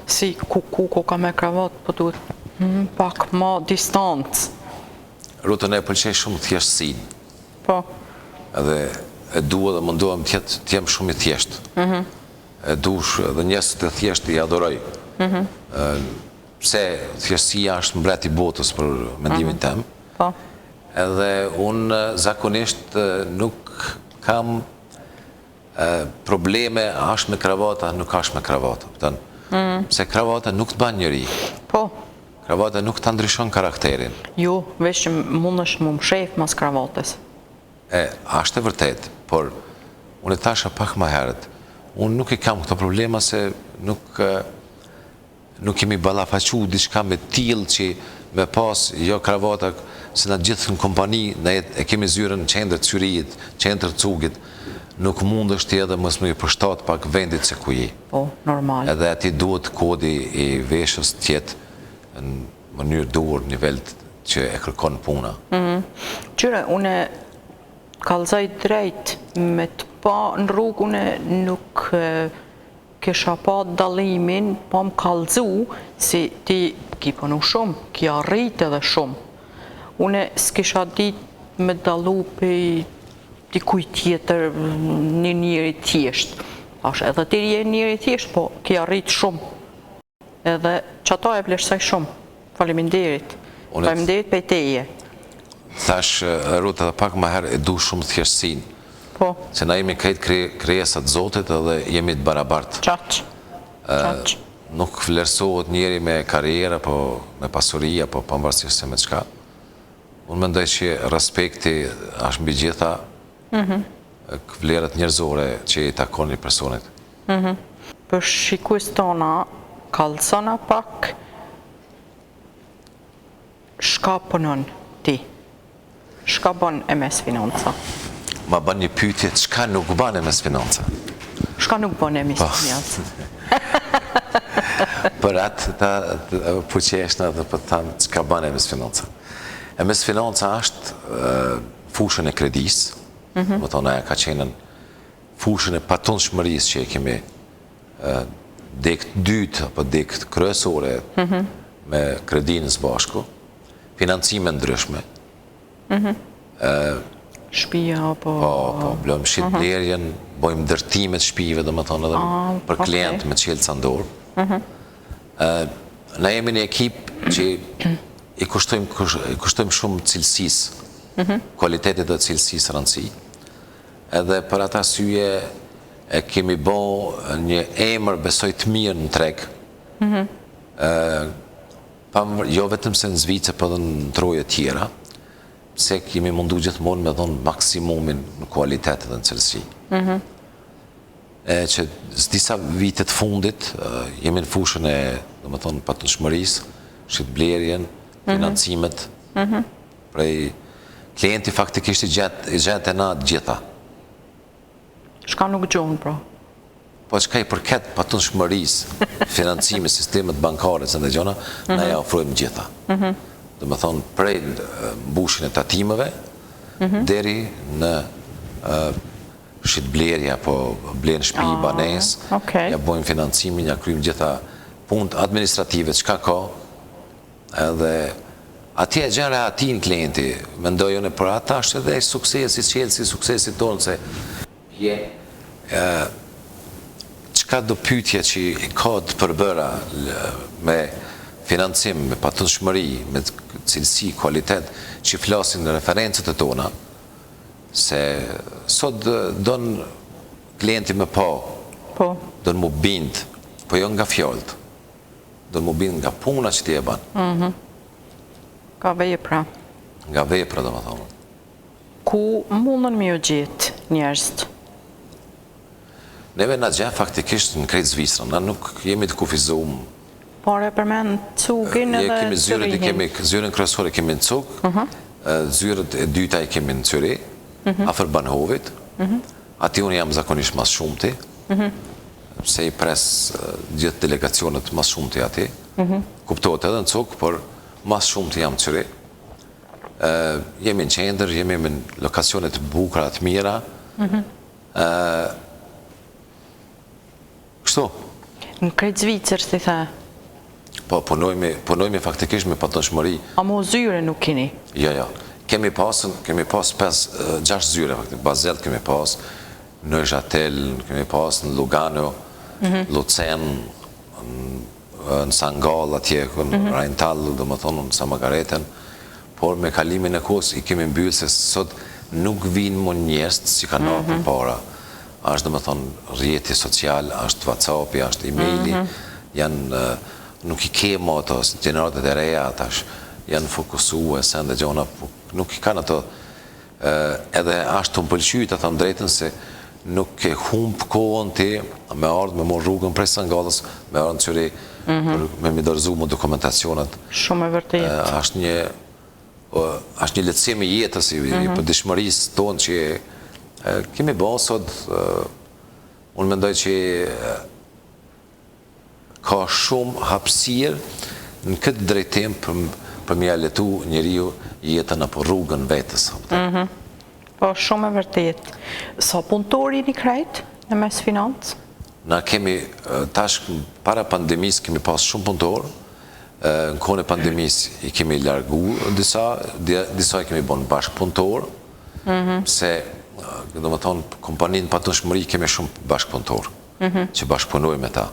si ku ka me kravatë, po duhet pak ma distancë. Rutën e pëlqej shumë thjeshtësinë. Po. Edhe e dua dhe mundohem t'jem shumë i thjeshtë. E dush dhe njësë të thjeshtë i adoroj. Pse thjeshtësia është mbret i botës për mendimin tem. Po. Edhe unë zakonisht nuk kam probleme është me kravata, nuk është me kravata. Pse kravata nuk të ban njëri. Po. Kravata nuk të ndryshon karakterin. Jo, veç që mund është më shef mas kravatës. Ashtë e vërtet, por unë e tasha pak ma herët. Unë nuk i kam këto problema se nuk kemi balafaqu diçka me tillë që me pas jo kravata se na gjithë në kompani e kemi zyrën në qendër të syrijit, qendër të cugit, nuk mund është edhe mos më i përshtat pak vendit se ku je. Po, normal. Edhe ati duhet kodi i veshës tjetë në mënyrë duhur nivel që e kërkon puna. Qyre, une kalzaj drejt me të pa në rrugë, une nuk kisha pa dalimin, pa më kalzu, si ti ki pënu shumë, ki arrit edhe shumë. Une s'kisha dit me dalu për dikuj tjetër një njëri tjesht. Ashtë edhe ti je njëri tjesht, po ki arrit shumë. Edhe që ata e vlerësaj shumë. Faleminderit. Faleminderit për teje. Thash, Ruta, dhe pak më herë e du shumë thjeshtësinë. Po. Se na jemi krejt krijesat Zotit edhe jemi të barabartë. Qaq. Nuk vlerësohet njeri me karriera, po me pasuria, po pavarësisht se me çka. Unë mendoj që respekti është mbi gjitha vlerat njerëzore që i takon një personit. Për shikues tona, kallësona pak, shka punon ti? Shka bën e mes financa? Ma bën një pyetje, çka nuk bën e mes financa? Shka nuk bën e mes financa? Për atë ta përqeshna dhe për të thamë çka bën e mes financa. E mes financa është fushën e kredisë, më thonë aja ka qenë fushën e patunshmërisë që e kemi dekt dytë apo dekt kryesore me kredinë së bashku, financime ndryshme. Shpia, po... Po, blëm shitblerjen, bojmë ndërtimet shpive, dhe më thonë edhe për klient me qelë ca ndorë. Na jemi një ekip që i kushtojmë shumë cilësisë, kualitetit dhe cilësisë rëndësi. Edhe për ata syje e kemi bo një emër besoj të mirë në treg. Jo vetëm se në Zvicër, për dhe në troje tjera, se kemi mundu gjithmonë me dhonë maksimumin në kualitet dhe në cilësi. Që disa vitet fundit, jemi në fushën e, dhe më thonë, patënshmërisë, shqitblerjen, financimet, prej klienti faktikisht i gjatë e na gjitha. Shka nuk gjohën, pra? Po që ka i përket patënshmërisë, financime, sistemet bankare, së në gjona, na ja ofrojmë gjitha. Dhe më thonë, prej mbushin e tatimeve, deri në shqitblerja, po blenë shpi, banes, ja bojmë financimin, ja krymë gjitha punët administrative, qka ka, edhe atje e gjenë rehatin klienti, mendojën e për ata, është edhe suksesi, qelësi, suksesi tonë, se qka do pytje që i ka të përbëra me financim, me patënshmëri, me cilësi, kualitet, që flasin në referencët e tona, se sot donë klienti me donë mu bindë, po jo nga fjallët, donë mu bindë nga puna që ti e banë. Ka vepra. Nga vepra, do më thonë. Ku mundën mi o gjithë njerëzët? Neve nga gjë faktikisht në krejtë Zvicrën, na nuk jemi të kufizumë. Pare përmen cugin edhe kemi zyrët, zyrën kryesore kemi në cuk, zyrët e dyta i kemi në Cyri, afër Banhovit, ati unë jam zakonisht mas shumëti, se i pres gjithë delegacionet mas shumëti ati, kuptohet edhe në cuk, por mas shumëti jam në Cyri. Jemi në qendër, jemi në lokacionet bukra të mira, kështu? Në krejtë Zvicër, si the? Po, punojme faktikisht me patënshmëri. A mo zyre nuk kini? Jo. Kemi pas 5-6 zyre, Bazelt kemi pas, në Zhatel, kemi pas në Lugano, Lucen, në Sangal, atje, në Rajntal, dhe më thonë në Samagareten, por me kalimin e kohës i kemi mbyllë se sot nuk vinë më njerëz që ka nërë për para. Ashtë dhe më thonë rjeti social, ashtë WhatsApp, ashtë e-maili, nuk i kemo ato gjeneratët e reja, janë fokusu e sen dhe gjona, nuk i kanë ato, edhe ashtë të mpëlqyjt, të thëmë drejten se nuk e humpë kohën ti me ardhë, me morë rrugën prej Sangalës, me ardhë në Cyri, me mi dërzu më dokumentacionet. Shumë e vërtet. Ashtë një letësim i jetës, i për dishmërisë tonë që kemi bënë sot, unë mendoj që ka shumë hapësirë në këtë drejtim për me aletu njeriu jetën apo rrugën vetës. Po, shumë e vërtet. Sa punëtori një krejtë në mes financë? Na kemi, tash para pandemisë kemi pas shumë punëtorë, në kohën e pandemisë i kemi largu disa i kemi bon bashkë punëtorë, se, do më thonë, kompaninë patënshmëri kemi shumë bashkë punëtorë, që bashkë punojmë me ta.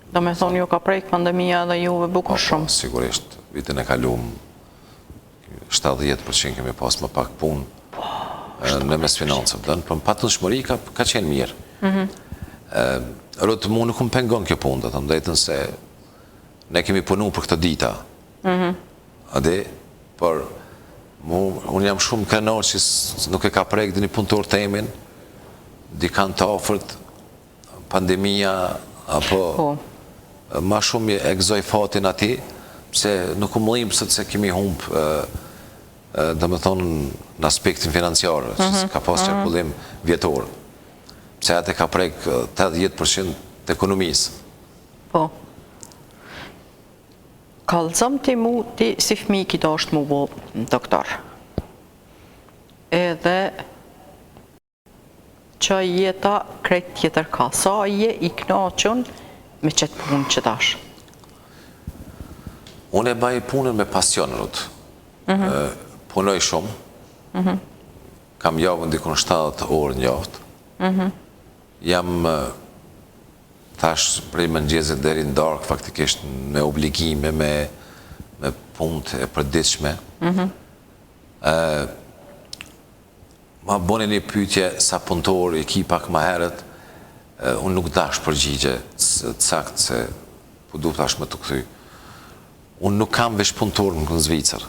Do me thonë, ju ka prejkë pandemia dhe juve bukur shumë. Po, sigurisht, vitin e kalumë, 70% kemi pas më pak punë në mes financëm. Për patënshmëri ka qenë mirë. Rëtë mu nuk më pengon kjo punë, dhe të mdejtën se ne kemi punu për këtë dita. Ade, por unë jam shumë kënor që nuk e ka prejkë dhe një punëtor të emin, di kanë të ofërt pandemia, apo ma shumë e gëzoj fatin ati, se nuk u mëllim se kemi humpë, dhe me thonë, në aspektin financiarë, që ka pas qarkullim vjetorë. Se atë ka prejkë 80% të ekonomisë. Po. Kalëzëm ti si fëmi kita është mu bo doktor. Edhe që jeta krejt tjetër ka. Sa je i knaqën me qëtë punë që tash? Unë e baj punën me pasion, Rutë. Punoj shumë. Kam javën dikon 7 orë një javët. Jam tash prej mëngjezit deri në darkë, faktikisht me obligime, me punët e përditshme. Ma boni një pyetje sa punëtor i ki pak ma herët, unë nuk dash përgjigje të sakt se po du tash me të këthy. unë nuk kam veç punëtor në Zvicër,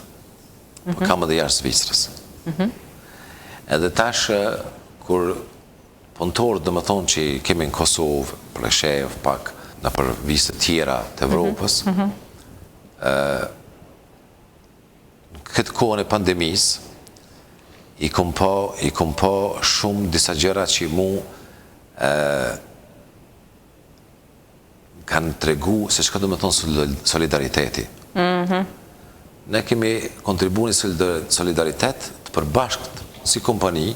po kam edhe jashtë Zvicrës. Edhe tash, kur punëtorët dhe më thonë që kemi në Kosovë, Pleshev, pak në për vizë tjera të Evropës, këtë kohën e pandemisë, i kom po shumë disa gjëra që mu kanë tregu se çka do të thonë solidariteti. Ne kemi kontribuar në solidaritet të përbashkët si kompani,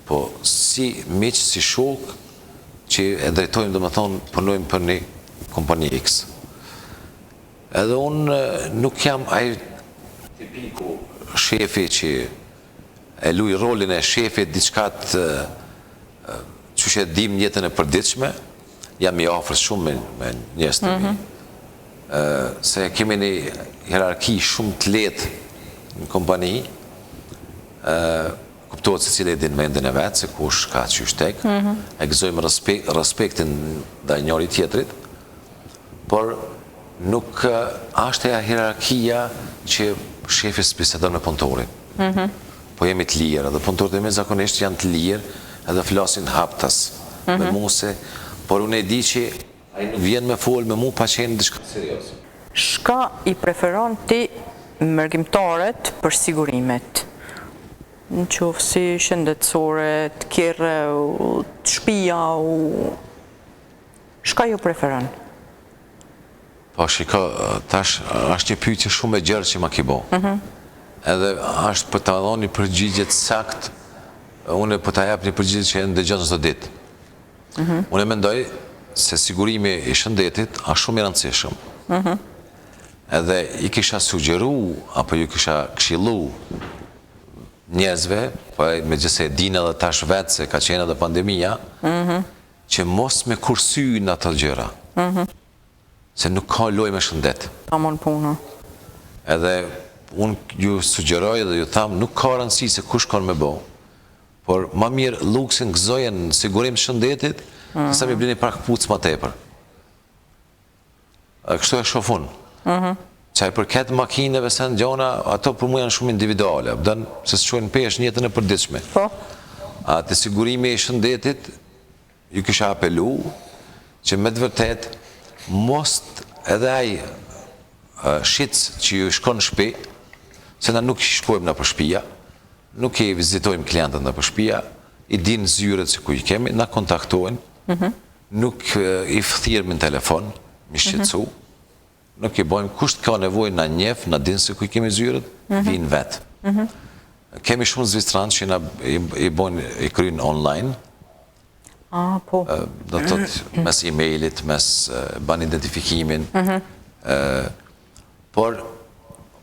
po si miq, si shok që e drejtojmë, do të thonë, punojmë për një kompani X. Edhe unë nuk jam ai tipiku shefi që e luj rolin e shefit diçka të që e dim jetën e përditshme, jam i afër shumë me njerëz të mi. Se kemi një hierarki shumë të lehtë në kompani, kuptohet se cili e din mendin e vetë, se kush ka qysh tek, e gëzojmë respektin ndaj njëri tjetrit, por nuk është e hierarkia që shefi bisedon me punëtorin. Po jemi të lirë, edhe punëtorët e mi zakonisht janë të lirë, edhe flasin haptas me muse, por unë e di që ai nuk vjen me folë me mu pa qenë diçka serioz. Shka i preferon ti mërgjimtarët për sigurimet? Në qofë si shëndetësore, të kjerë, të shpia, shka ju preferon? Po shiko, tash është një pyetje shumë e gjerë që ma ki bo. Edhe është për të adhon një përgjigjet sakt, unë për të jap një përgjigjet që e ndëgjon çdo ditë. Unë e mendoj se sigurimi i shëndetit është shumë i rëndësishëm. Edhe i kisha sugjeru, apo ju kisha këshillu njerëzve, po megjithëse e dinë edhe tash vetë se ka qenë edhe pandemia, që mos me kursy në ato gjëra. Se nuk ka lojë me shëndet. Amon puna. Edhe unë ju sugjeroj dhe ju tham, nuk ka rëndësi se kush kanë me bo, por ma mirë luksin gëzojen në sigurim të shëndetit, sa mi blini pak puc ma tepër. Kështu e shofun. Qaj përket makineve se në gjona, ato për mu janë shumë individuale, se së qojnë pesh njëtën e përditshme. Të sigurimi i shëndetit, ju kisha apelu, që me të vërtet, mos edhe aj shitës që ju shkon në shpi, se na nuk shkojmë në për shpia, nuk i vizitojmë klientët në për shpia, i dinë zyret se ku i kemi, na kontaktojnë, nuk i fëthirëm në telefon, mi shqetsu, nuk i bojmë kusht ka nevoj në njef, në dinë se ku i kemi zyret, vinë vetë. Kemi shumë zvistranë që i bojnë, i krynë online, do të thotë mes e-mailit, mes ban identifikimin, por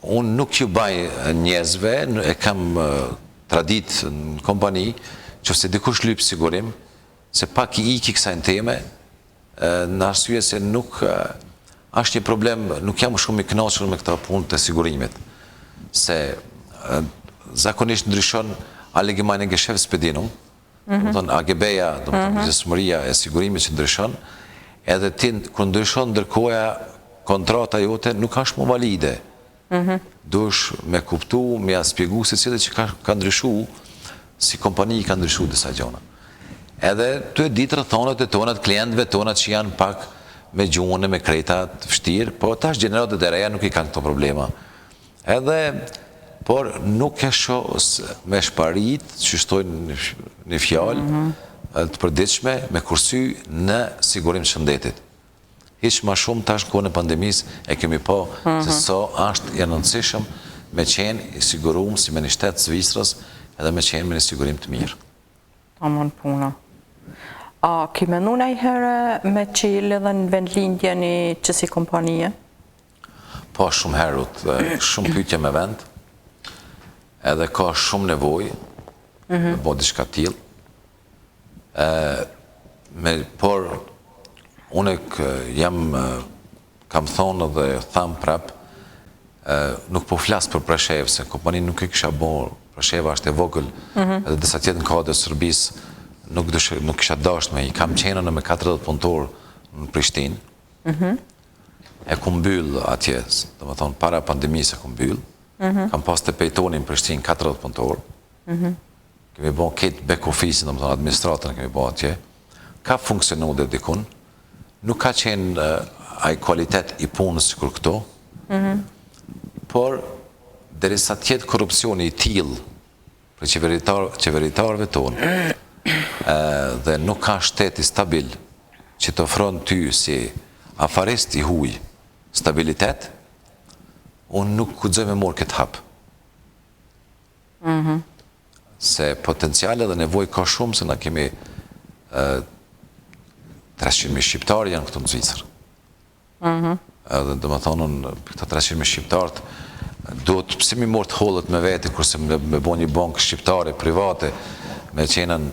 unë nuk ju baj njerëzve, e kam tradit në kompani, që se dikush lyp sigurim, se pak i iki kësajnë teme, në arsye se nuk është një problem, nuk jam shumë i kënaqur me këta punë të sigurimit, se zakonisht ndryshon Allgemeine Geschäftsbedingungen, AGB-ja, gjithësëmëria e sigurimit që ndryshon, edhe ti kër ndryshon ndërkoja kontrata jote nuk është më valide. Dush me kuptu, me aspjegu se cilë që ka ndryshu, si kompani ka ndryshu disa gjona. Edhe të e ditë rëthonët e tonët, klientëve tonët që janë pak me gjone, me kreta të fështirë, po tash gjeneratët e reja nuk i kanë këto problema. Edhe, por nuk e me shparit, që shtojnë një fjallë, të përditshme, me kursy në sigurim shëndetit. Hiq ma shumë tash në kohën e pandemisë e kemi po se so është e rëndësishëm me qenë i sigurum si me një shtetë Zvicrës edhe me qenë me një sigurim të mirë. Amon puna. A ki menu najherë me qilë edhe në vendlindje një qësi kompanije? Po, shumë herët, shumë pyetje me vend, edhe ka shumë nevoj me bo diçka t'ilë, por unë kam thonë dhe thamë prap, nuk po flasë për Preshevë, se kompani nuk i kisha bo, Presheva është e vogël, edhe disa tjetë në kodë e Sërbisë, nuk kisha dasht me i kam qenë në me 40 punëtor në Prishtinë, e ku mbyll atje, do më thonë para pandemisë e ku mbyll, kam pas të pejtonin në Prishtinë 40 punëtor, kemi bo këtë back office, do më thonë administratën kemi bo atje, ka funksionu dhe dikun, nuk ka qenë ai kualitet i punës që kur këto, por derisa tjetë korupcioni i tillë për qeveritarëve tonë, dhe nuk ka shteti stabil që të ofron ty si afarist i huj stabilitet, unë nuk guxoj me morë këtë hap. Se potenciale dhe nevoj ka shumë, se na kemi 300.000 shqiptarë janë këtu në Zvicër. Edhe do më thonë, këta 300.000 shqiptarët, do të pse mi morë të hollët me vete, kurse me bo një bankë shqiptare, private, me qenën,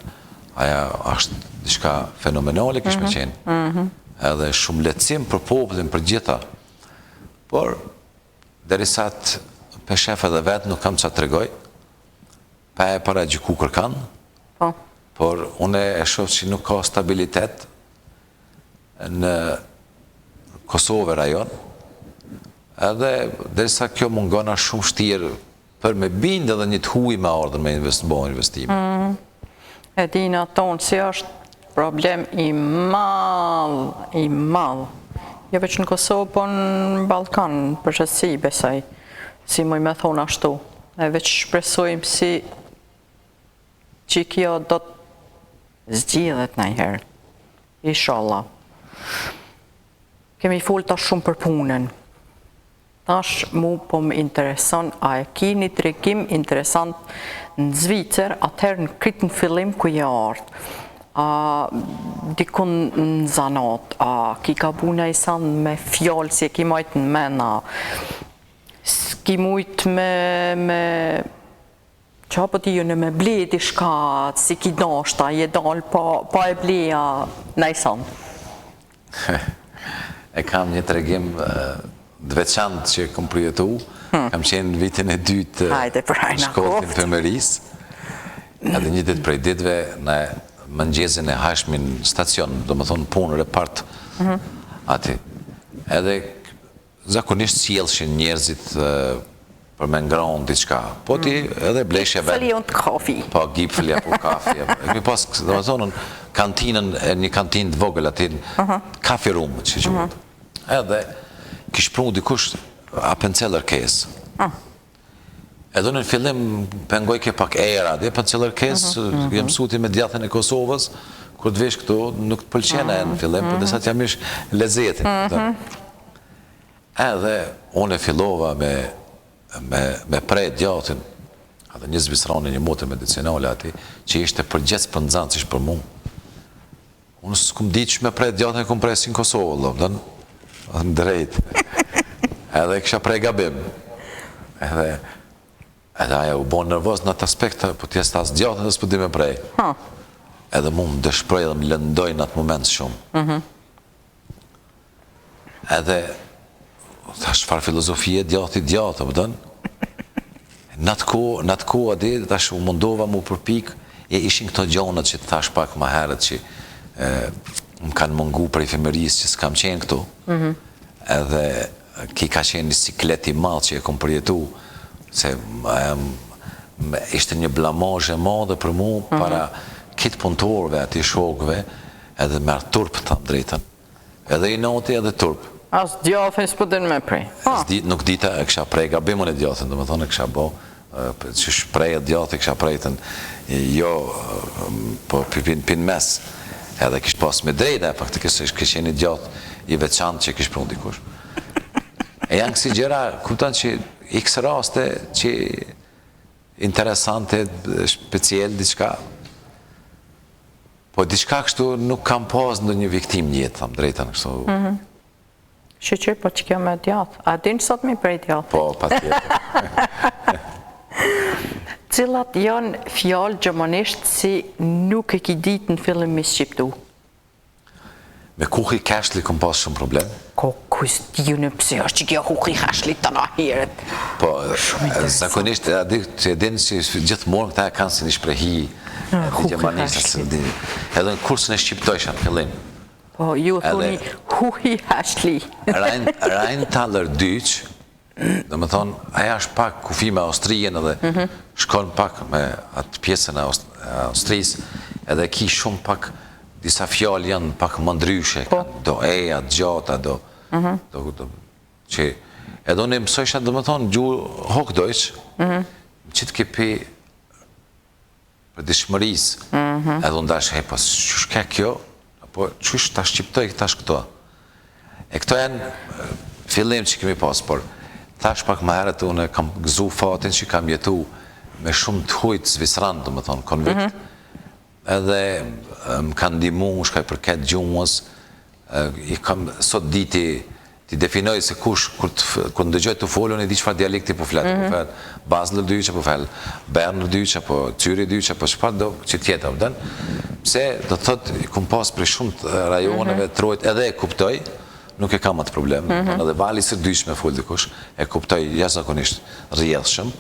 aja është diçka fenomenale kish me qenë. Edhe shumë lehtësim për popullin, për gjitha. Por, derisa për shef edhe vetë nuk kam që të regoj, pa e para gjiku kërkan, por une e shoh që nuk ka stabilitet në Kosovë rajon, edhe derisa kjo mungona shumë shtirë për me bindë edhe një të huj me ardhën me investime. E dina tonë si është problem i madh. Jo veç në Kosovë, po në Ballkan, përgjithësi besoj, si muj me thonë ashtu. E veç shpresojmë si që kjo do të zgjidhet najherë. Inshallah. Kemi folë tash shumë për punën. Tash mu po më intereson, a e ki një tregim interesant në Zvicër, atëherë në kritë në fillim ku je ardhë. Dikun në zanat, ki ka buna i sanë me fjallë, si e ki majtë në mena, ki mujtë me qa po ti jënë me bledi shka, si ki dashta, je dalë pa e bleja në i sanë. E kam një tregim dveçant që kom përjetu, kam qenë vitin e dytë shkollë të infirmerisë, edhe një ditë prej ditëve në mëngjezin e hashmin stacion, do më thonë punë repart ati. Edhe zakonisht sjellshin njerëzit për me ngronë diçka, po ti edhe bleshje vetë. Fëlion të kafi. Po, gipfëlja po kafi. Kemi pas, do më thonë, kantinën, një kantinë të vogël atin, kafi rumë, që që mund. Edhe, kish prunë dikush apenceller kesë. Edhe në fillim pengoj ke pak era, dhe apenceller kesë, jem suti me djathën e Kosovës, kur të vesh këtu, nuk të pëlqena e në fillim, për desa t'jam ish lezetin. Edhe, unë e fillova me prej djatin, edhe një zvicrani, një motër medicinale ati, që ishte përgjec për nëzanë, që ishte për mu. Unë s'kum ditë që me prej djatin e kum prej si në Kosovë, lëvdën, në drejt. Edhe kësha prej gabim. Edhe aja u bon nervoz në atë aspekt, po t'jes t'as djatin dhe s'po di me prej. Edhe mu më dëshprej dhe më lëndoj në atë moment shumë. Edhe ta shfar filozofie djati, pëtën. Në atë ko adi, ta shu mundova mu përpik, e ishin këto gjonët që të thash pak ma herët që më kanë mungu për efemerisë që s'kam qenë këtu. Edhe ki ka qenë një siklet i madhë që e kom përjetu, se ishte një blamazh e madhe për mu para kitë punëtorve, ati shokve, edhe me arë turp të drejten. Edhe i noti edhe turp. As djathin s'po din me prej. Nuk dita e kësha prej gabimun e djathin, dhe me thonë e kësha bo, që shprej e djathin kësha prejten, jo, po pin mes, edhe kishë pas me drejta, faktikisht kishë qeni djath i veçantë që kishë prunë dikush. E janë kësi gjera, kuptan që x raste që interesante, special, diçka, po diçka kështu nuk kam pas në një viktim njëtë, thamë drejta në kështu. Shqyqyr, po që kjo me djathë, a din sot mi prej djathë? Po, pa tjetë. Cilat janë fjallë gjëmonisht si nuk e ki ditë në fillim me shqiptu? Me kuhi kashli kom pas shumë problem. Ko kujës t'ju në pëse është që kjo kuhi kashli të na heret? Po, zakonisht, qëedinë që gjithmonë këta e kanë si një shprehi edhe në kursën e shqiptojshën, fillim. Po, ju thoni Hui Ashley. Rheintaler Deutsch, dhe më thonë, aja është pak kufi me Austrien edhe shkon pak me atë pjesën e Austrisë, edhe ki shumë pak, disa fjallë janë pak më ndryshe, do eja, gjata, që edhe unë mësojsha dhe më thonë gjuhë Hochdeutsch, që të kepi për dishmërisë, edhe unë dash, po, qësh ke kjo, apo qësh ta shqiptoj këtash këto. E këto janë fillim që kemi pas, por tash pak më herët unë kam gëzu fatin që kam jetu me shumë të hujtë Zvisran, dhe më thonë, konvikt, edhe më kanë ndimu, shkaj përket gjumës, i kam sot diti ti definoj se kush, kur ndëgjoj të folën, e di qëfar dialekti po fletë, po fletë Basel dyqë, po fletë Bern dyqë, po Zyri dyqë, po qëfar do që tjetë, pse do të thotë, kum pas për shumë të rajoneve, trojt, edhe e kuptoj, nuk e kam atë problem, edhe vali së dyqë me folë dikush, e kuptoj jashtëzakonisht rrjedhshëm,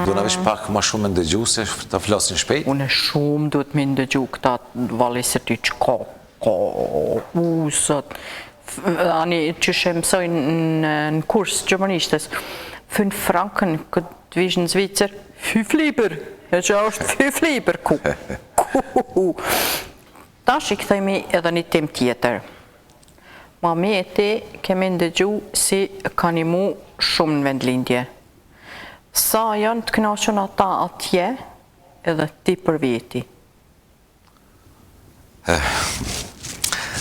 do në vesh pak ma shumë me ndëgju se të flasin shpejt. Unë shumë do të me ndëgju këta vali së dyqë, usët, ani që shemësojnë në kurs gjermanishtes, fën frankën këtë vishë në Zvicër, fyfliber, e që është fyfliber, ku. Tash i këthejmi edhe një tem tjetër. Ma meti kemi ndëgju si ka një mu shumë në vendlindje. Sa janë të knaqën ata atje edhe ti për veti?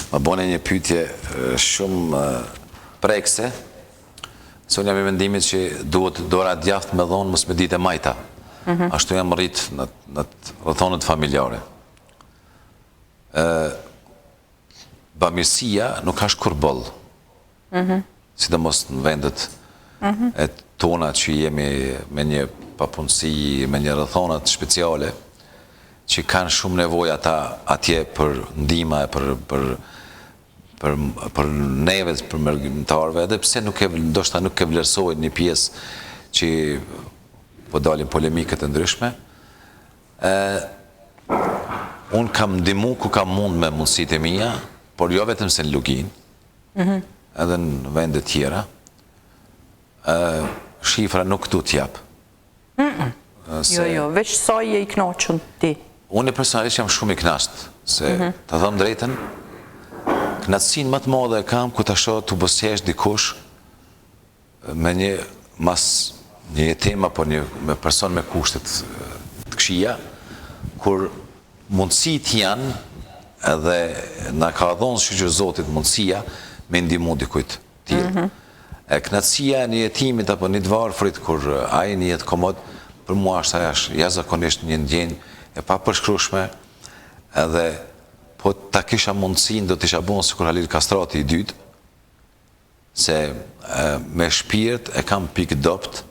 Më bone një pyetje shumë prekse, se unë jam i vendimit që duhet dora djathtë me dhonë mos me dite majta. Ashtu jam rritë në rrethonët familjare. Bamirësia nuk është kur boll, sidomos në vendet e tona që jemi me një papunësi, me një rrethonat speciale, që kanë shumë nevojë ata atje për ndihmë, për neve, për mërgjimtarve, edhe pse ndoshta nuk e vlerësohet një pjesë që po dalin polemikët e ndryshme. Unë kam ndihmu ku kam mund me mundësitë e mia, por jo vetëm se në Lugin, edhe në vende tjera, shifra nuk du t'jap. Jo, veç sa je i knaqën ti? Unë personalisht jam shumë i knaqët, se të thëmë drejten, knaqësin më të madhe e kam ku të shoh të bësjesh dikush me një mas një jetim apo me person me kushtet të këqija, kur mundësit janë edhe na ka dhonë shqyqër Zotit mundësia me ndihmu dikujt tillë. E knaqësia e një jetimit apo një të varfrit kur ai një jetë komod, për mua është ajo është jashtëzakonisht një ndjenjë e papërshkrueshme, edhe po ta kisha mundësinë do t'isha bën sikur Halil Kastrati i dytë, se me shpirt e kam pikëdopt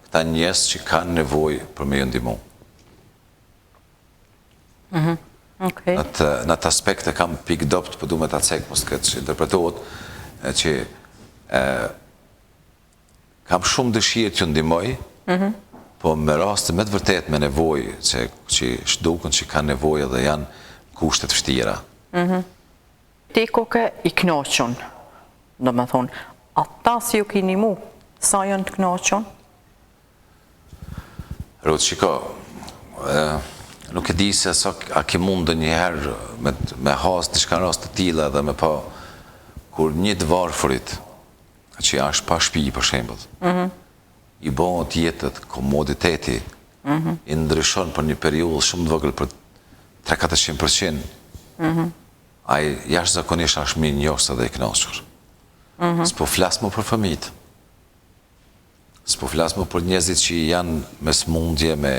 këta njerëz që kanë nevojë për me ju ndihmu. Në atë aspekt e kam pikëdopt, po du me ta cek mos këtë që interpretohet, që kam shumë dëshirë që ndihmoj, po me raste me të vërtet me nevojë që shdukën që kanë nevojë dhe janë kushtet vështira. Ti koke i knaqën, do me thonë, ata si ju kini mu, sa janë të knaqën? Ruth, shiko, nuk e di se a ke mundë njëherë me hasë të shkanë rast të tila dhe me pa kur një të varfërit që është pa shpi, për shembët, i bëhet jetët, komoditeti, i ndryshon për një periudhë shumë të vogël për 300-400%, ai jashtëzakonisht është mirë njohës edhe i kënaqur. S'po flas më për fëmijët. S'po flas më për njerëzit që janë me smundje, me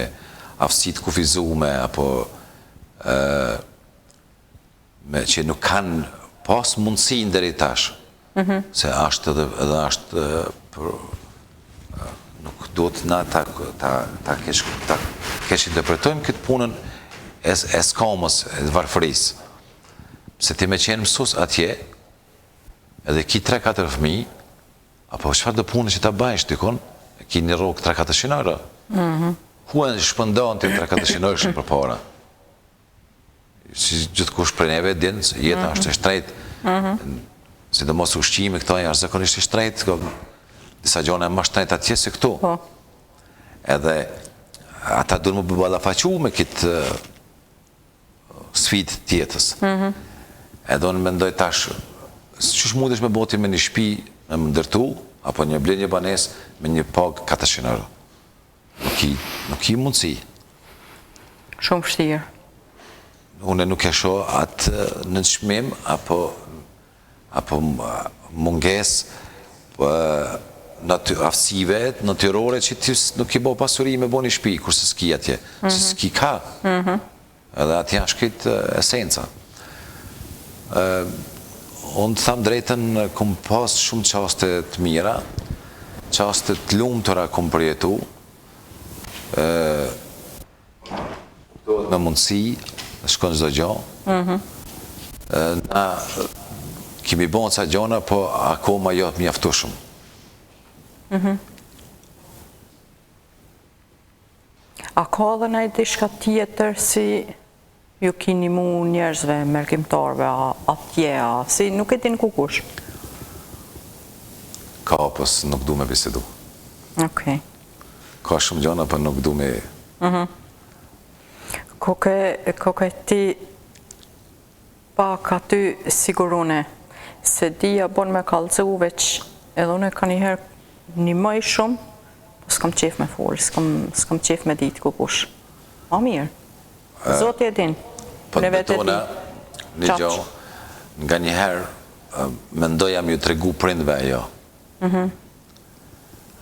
aftësi të kufizume apo që nuk kanë pas mundësi deri tash. Se është edhe është nuk duhet na ta kesh interpretojmë këtë punën e skamës, e varfërisë. Se ti me qenë mësus atje, edhe ki 3-4 fëmijë, apo çfarë do punë që ta bëjsh dikon, ki një rrogë 300-400 euro. Ku e shpëndon ti 300-400 euro për para? Si gjithkush për neve din, jeta është e shtrejtë, sidomos ushqimi këto janë zakonisht i shtrenjtë, disa gjona më shtrenjtë atje se këtu. Po. Edhe ata duhet më ballafaqu me këtë sfidë tjetës. Edhe unë mendoj tash, çish mundesh me boti me një shtëpi me më ndërtu, apo një ble një banesë me një pagë 400 euro. Nuk i mundësi. Shumë vështirë. Unë nuk e shoh atë në çmim apo mungesë aftësive natyrore që ti nuk i bo pasuri me bo një shtëpi, kurse s'ki atje, që s'ki ka. Edhe atje është këtë esenca. Unë të thamë drejten, kom pas shumë qaste të mira, qaste të lumtura kom përjetu, me mundësi, shkon çdo gjë. Na kemi bon ca gjona, po akoma jo të mjaftueshëm. A ka dhe në diçka tjetër si ju kini mu njerëzve, mërkimtarve, atje, si nuk e din kukush? Ka, pës nuk du me bisedu. Okej. Ka shumë gjona, për nuk du me... Koke ti pak aty sigurune, se dija bon me kalëzu veç edhe une ka njëherë një mëj shumë, po s'kam qef me folë, s'kam qef me ditë kukush. Ma mirë. Zoti e din. Po të betona, një gjo, nga njëherë mendoja mi ju tregu prindve jo.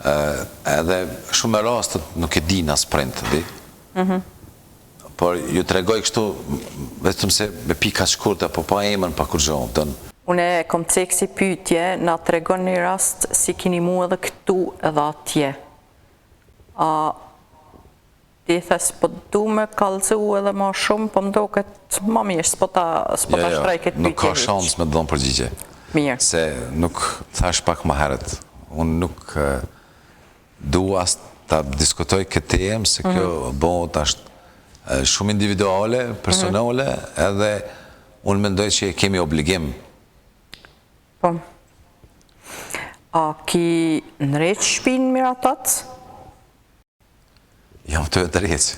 Edhe shumë e rastët nuk e din as prind, di? Por ju tregoj kështu, vetëm se me pika shkurta, po pa emën, pa kur gjohë. Une kom cekë si pytje, na tregon një rast si kini mu edhe këtu edhe atje. Ti thes, po du me kalëzu edhe ma shumë, po mdo këtë ma mirë, s'po ta shtraj këtë pytje. Nuk ka shansë me dhënë përgjigje. Mirë. Se nuk, thash pak ma herët, unë nuk du as ta diskutoj këtë temë, se kjo bëhet ashtë shumë individuale, personale, edhe unë mendoj që kemi obligim. Po. A ki nërejtë shpinë Miratat? Jam të rejtë.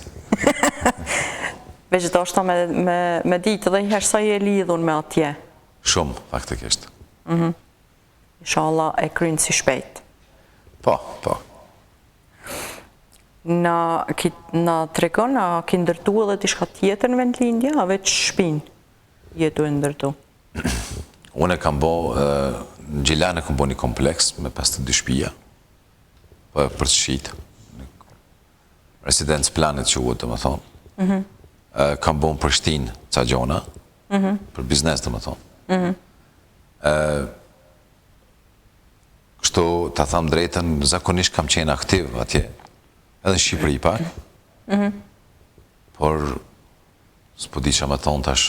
Veç do është me ditë dhe njëherë sa je lidhun me atje? Shumë, faktikisht. Inshallah e krynë si shpejt. Po. Na tregon, a ki ndërtu edhe tishka tjetër në vendlindja, a veç shpinë jetu e ndërtu? Unë e kam bo, në Gjilane kam bo një kompleks me 52 shtëpia, për të shqitë. Residence planet që uët, të më thonë. Kam bo në Prishtinë ca gjona, për biznes, të më thonë. Kështu, ta thamë drejten, zakonisht kam qenë aktiv atje, edhe në Shqipëri pak, por s'po di që me thonë tash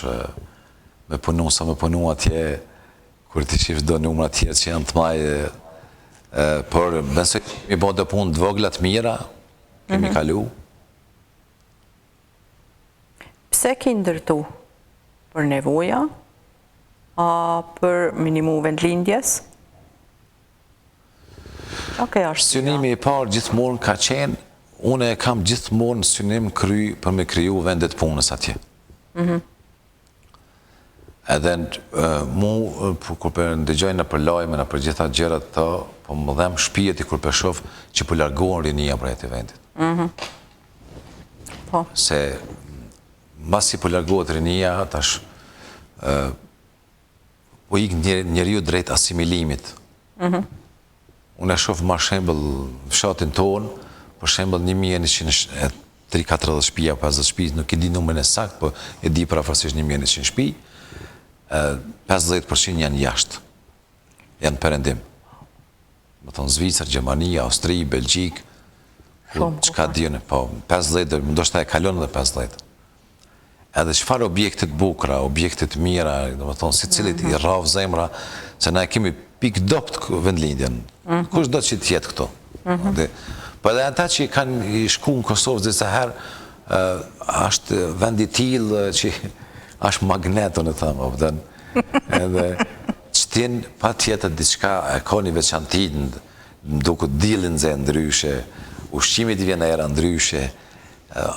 me punu sa me punu atje, kur ti shifë do numra atje që janë të maj, por besoj mi bo dhe punë të voglat mira, kemi kalu. Pse ki ndërtu? Për nevoja? A për minimu vendlindjes? Synimi i parë gjithmonë ka qenë, unë e kam gjithmonë synim për me kriju vendet punës atje. Edhe mu, kur për ndëgjojnë në për lajme, në për gjitha gjerat të, po më dhem shpijet i kur për shof që për largohen rinia për jeti vendit. Se masi për largohet rinia, tash po ikë njeriu drejt asimilimit. Unë e shofë ma shembl fshatin tonë, për shembl 1140 shpija, 50 shpij, nuk e di numrin e sakt, po e di parafërsisht 1100 shpij, 50% janë jashtë, janë perëndim. Më thonë Zvicër, Gjermania, Austri, Belgjik, qka djene, po 50, ndoshta e kalon dhe 50. Edhe çfarë objektet bukra, objektet mira, dhe më thonë si cilit i rravë zemra, se na e kemi pik dopt vendlindjen. Kush do që tjetë këto? Po edhe ata që kanë shku në Kosovë disa herë, është vendi tilë që është magneto në thamë. Edhe që Prishtinë pa tjetër diçka e ka një veçantinë, duke dillin ze ndryshe, ushqimit vjen era ndryshe,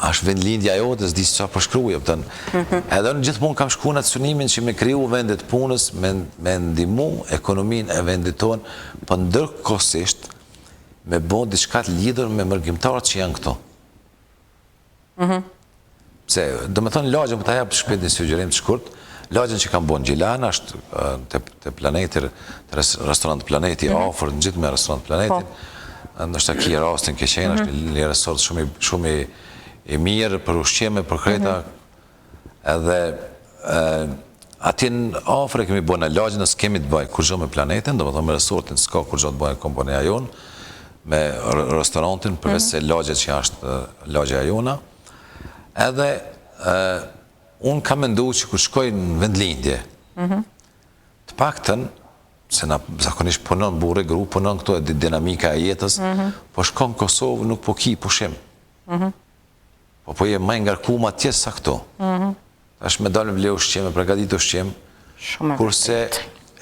është vendlindja jote, s'di se çfarë po shkruaj, kupton. Edhe unë gjithmonë kam shkuar në atë synimin që me kriju vendet punës, me ndihmu ekonominë e vendit tonë, po ndërkohësisht me bë diçka të lidhur me mërgjimtarët që janë këto. Se, do me thonë, lagjën, për ta jap shpejt një sugjerim të shkurt, lagjën që kam bën Gjilana është të Planeti, restorant Planeti, afër në gjithë me restorant Planetin. Ndoshta ki rastin ke qenë, është një resort shumë i mirë për ushqime, për kreta. Edhe atin afër e kemi bën në lagjën, nësë kemi të bëj kur gjë me Planetin, do me thonë me resortin s'ka kur gjë të bëj kompanija jonë, me restorantin, përveç se lagje që është lagja jona. Edhe unë kam mendu që kur shkoj në vendlindje, të paktën, se na zakonisht punon burë e grup, punon këto e dinamika e jetës, po shkon në Kosovë nuk po ki pushim. Po je më ngarku ma tjesë sa këto. Është me dalë me vle ushqim, me pregadit ushqim, kurse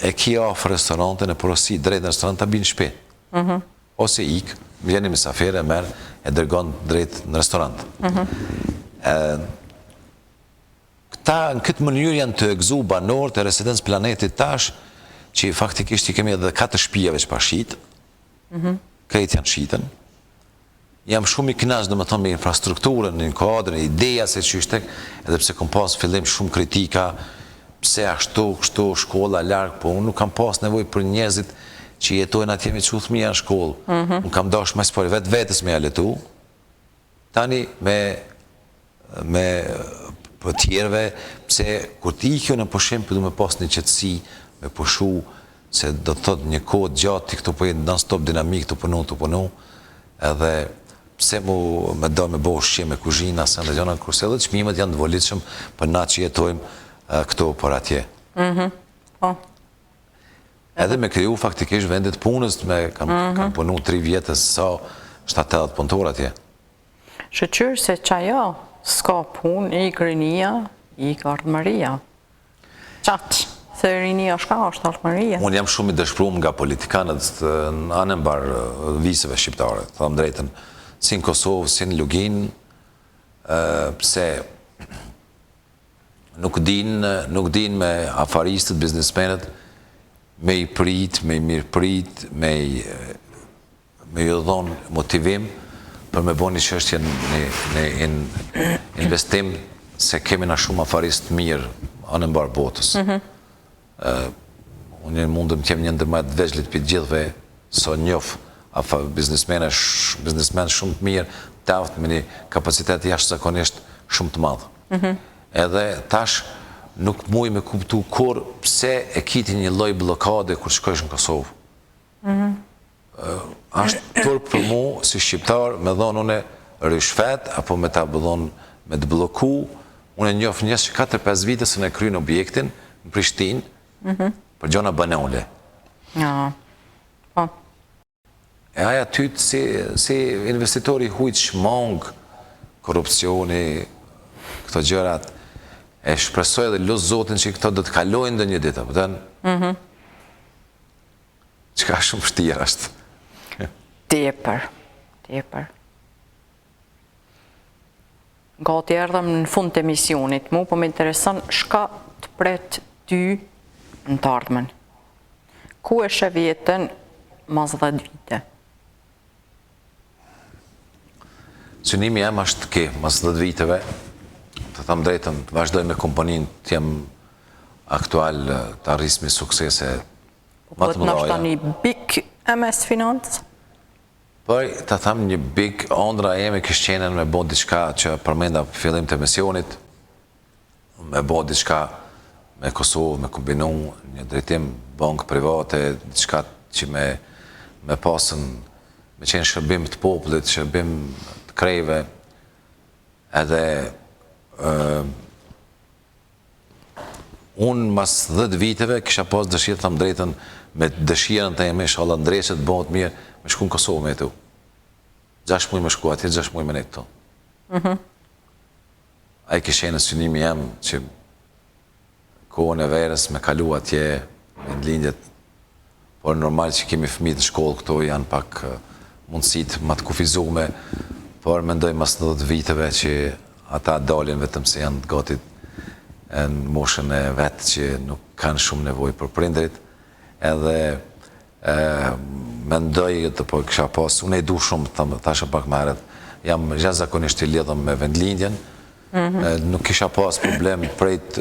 e ki afër restorantin e porosi drejt në restorant të binë shpejt. Ose ik, vjeni misafire, merë, e dërgon drejt në restorant. Këta në këtë mënyrë janë të gëzu banor të residencë Planetit tash, që faktikisht i kemi edhe 4 shtëpijave që pa shit, krejt janë shitën. Jam shumë i kënaqur dhe më thonë me infrastrukturën, në kuadrën, ideja se që ishte, edhe pse kom pas fillim shumë kritika, pse ashtu, kështu, shkolla larg, po unë nuk kam pas nevojë për njerëzit që jetojnë atje me që fëmija në shkollë. Unë kam dash më spori vetës me aletu, tani me për tjerve, pse kur ti ikjo në pushim, për du me pas një qëtësi, me pushu, se do të thot një kohë gjatë, ti këtu po jetë non-stop dinamik, të punu, edhe pse me do me bo ushqim me kuzhina, se në gjona në kurse, edhe qmimet janë të volitshëm për na që jetojmë këtu për atje. Edhe me kriju faktikisht vendit punës, kam punu 3 vjetës, sa 7-8 punëtor atje. Shëqyrë se qaja s'ka pun, i rinia, i ardhmëria. Qatë, se rinia shka është ardhmëria. Unë jam shumë i dëshprum nga politikanët në anën barë visëve shqiptare, të thëmë drejten, si në Kosovë, si në Lugin, pse nuk din me afaristët, biznesmenët, me i prit, me i mirë prit, me i dhonë motivim për me bo një qështje në investim se kemi na shumë afarist mirë anë mbarë botës. Unë mundëm të jem një ndërmajt veçlit për gjithve so njof biznesmen shumë të mirë të aftë me një kapacitet jashtë zakonisht shumë të madhë. Edhe tash nuk muj me kuptu kur pse e kiti një lloj blokade kur shkojsh në Kosovë. Ashtë tërë për mu, si shqiptar, me dhonë une rishfet, apo me ta bëdhonë me të bloku, une njof njës që 4-5 vite se ne kryin objektin në Prishtinë, për gjona banale. E aja tytë si investitori hujtë shmong, korupcioni, këto gjërat, e shpresoj dhe lusë Zotin që këto do të kalojnë dhe një ditë, pëtën? Qëka shumë shtirë është? Tjepër. Gati erdhëm në fund të emisionit, mu po me interesan shka të pret ty në të ardhmen. Ku e shë vjetën mas 10 vite? Synimi jam është ke, mas 10 viteve, të thamë drejtën, të vazhdoj me kompaninë të jem aktual të arrismi suksese më të mëdhaja. Po të nështë një big MS Finance? Për të thamë një big ondra jemi kështë qenën me bo diçka që përmenda për fillim të emisionit, me bo diçka me Kosovë, me kombinu një drejtim bankë private, diçka që me pasën, me qenë shërbim të popullit, shërbim të krejve, edhe unë mas 10 viteve kisha pas dëshirë të më drejten me dëshirën të jemi shala ndreshet bëhet mirë me shku në Kosovë me tu. 6 muj me shku atje, 6 muj me ne këto. A i kishe në synimi jam që kohën e verës me kalu atje, me vendlindjet, por normal që kemi fëmijë të shkollë këto janë pak mundësit më të kufizume, por mendoj mas 10 viteve që ata dalin vetëm se janë gati në moshën e vetë që nuk kanë shumë nevojë për prindrit, edhe mendoj të po kisha pas, unë e du shumë, thashë pak më herët, jam jashtëzakonisht i lidhur me vendlindjen, nuk kisha pas problem prejt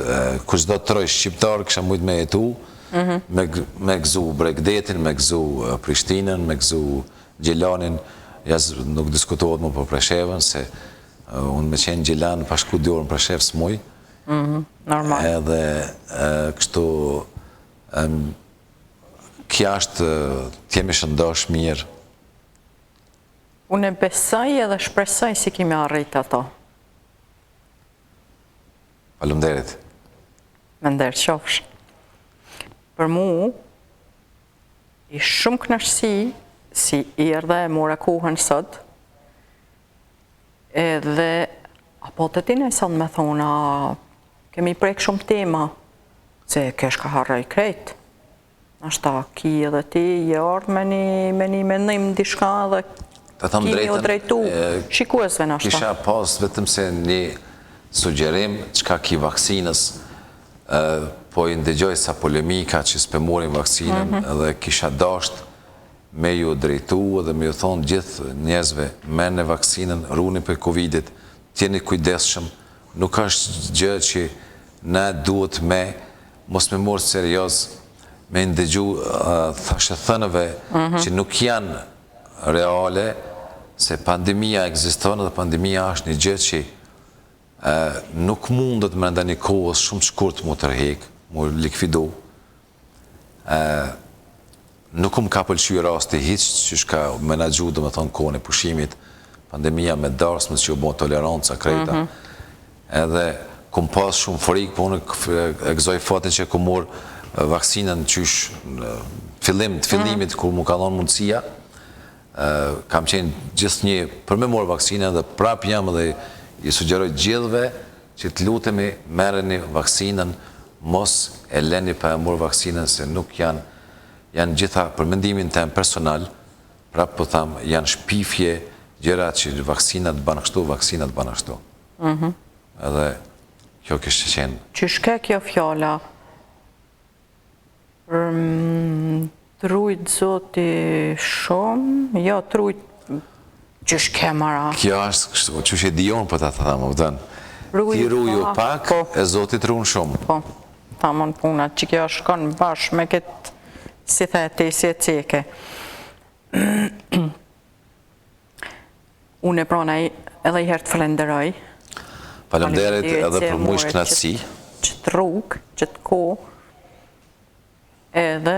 kushdo të roj shqiptar, kisha mujt me jetu, me gëzu Bregdetin, me gëzu Prishtinën, me gëzu Gjelanin, nuk diskutohet më për Preshevën, se unë me qenë Gjelan, pa shku 2 orë në Preshev s'muj. Normal. Edhe kështu, kja është t'jemi shëndosh mirë. Unë e besoj edhe shpresoj si kemi arrit ato. Faleminderit. Me ndërë qofsh. Për mu, i shumë kënaqësi si i erdhe e mora kohën sot, edhe apo të ti nëjësën me thona, kemi prek shumë tema, se kesh ka harroj krejt. Ashta ki edhe ti, i ardhë me një mendim dishka dhe kimi o drejtu shikuesve në ashta. Kisha pas vetëm se një sugjerim qka ki vaksinës, po i ndëgjoj sa polemika që s'pe morin vaksinën, edhe kisha dasht me ju drejtu edhe me ju thonë gjithë njerëzve merrni vaksinën, runi për Covidit, tjeni kujdesshëm, nuk është gjë që ne duhet mos me morë serios, me ndëgju thashë thënëve që nuk janë reale, se pandemia ekziston dhe pandemia është një gjë që nuk mundet me nda një kohës shumë shkurt mu tërhek, mu likvidu. Nuk ka pëlqy rasti hiq që shka menagju dhe me thonë kohën e pushimit, pandemia me darsmë që u bo toleranca krejta. Edhe kum pas shumë frikë, po unë e gëzoj fatin që ku morë vaksinën qysh fillimit kur mu ka dhonë mundësia, kam qenë gjithë një për me morë vaksinën dhe prap jam dhe i sugjeroj gjithve që të lutemi merreni vaksinën, mos e leni pa e morë vaksinën se nuk janë gjitha për mendimin tem personal, prap po tham janë shpifje gjëra që vaksinat banë kështu, vaksinat banë kështu. Edhe kjo kështë qenë. Që shke kjo fjalla? Trujt zoti shumë, jo trujt që shke mara. Kjo është kështu, që shë dion për ta të thamë, vëdën. Ti ruju pak, e zotit runë shumë. Po, thamon puna, që kjo shkon bashkë me këtë, si theti, si e ceke. Unë e pronaj edhe i herë të falenderoj. Falenderit edhe për mu ish knatësi. Që të rrugë, që të ko, edhe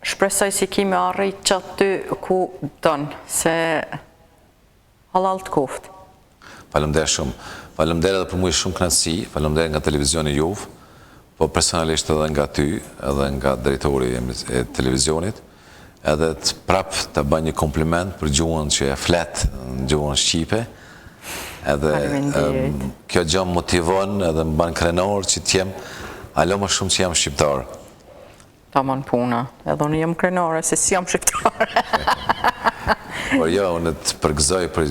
shpresoj si kime arrit që aty ku donë, se halal të koftë. Falemderit shumë. Falemderit edhe për mu ish shumë knatësi, falemderit nga televizioni juvë, po personalisht edhe nga ty, edhe nga drejtori e televizionit, edhe të prap të bëj një kompliment për gjuhën që e flet në gjuhën Shqipe, edhe kjo gjë më motivon edhe më banë krenor që t'jem alo më shumë që jam shqiptar. Ta më në puna, edhe unë jem krenore se si jam shqiptar. Por jo, unë të përgëzoj për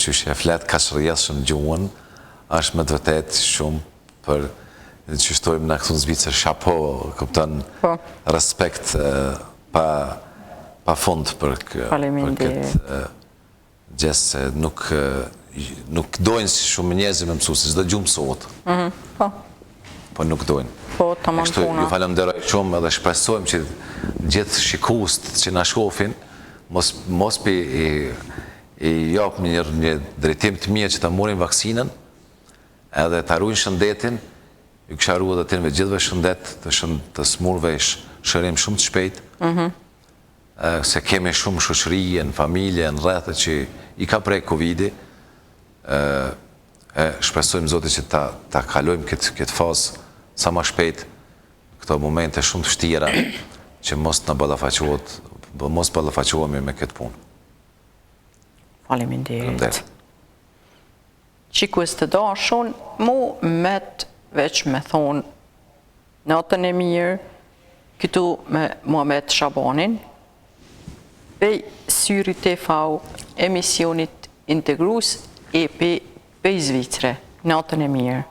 që e flet ka shërjesë shumë gjuhën, është me të vërtet shumë për që shtojmë në këtu në Zvicër, shapo, këpëton respekt pa fund për këtë gjesë, nuk dojnë si shumë njëzë me mësu, se çdo gjumë mësot. Po nuk dojnë. Po, të më në puna. Ju falemderoj shumë edhe shpresojmë që gjithë shikust që na shofin, mos pi i japë një drejtim të mirë që ta morin vaksinën, edhe ta ruajnë shëndetin, ju kësha ruë dhe tinve gjithve shëndet, të smurve shërim shumë të shpejt, se kemi shumë shoqërije në familje, në rrethe që i ka prej Covidi, shpresojmë Zotit që ta kalojmë këtë fazë sa ma shpejt, këto momente shumë të shtira, që mos ballafaqohemi me këtë punë. Faleminderit. Qikues të dashun, mu met veç me thonë natën e mirë, këtu me Muhamet Shabanin, pej Syri TV emisionit integrus EP pej Zvicre. Natën e mirë.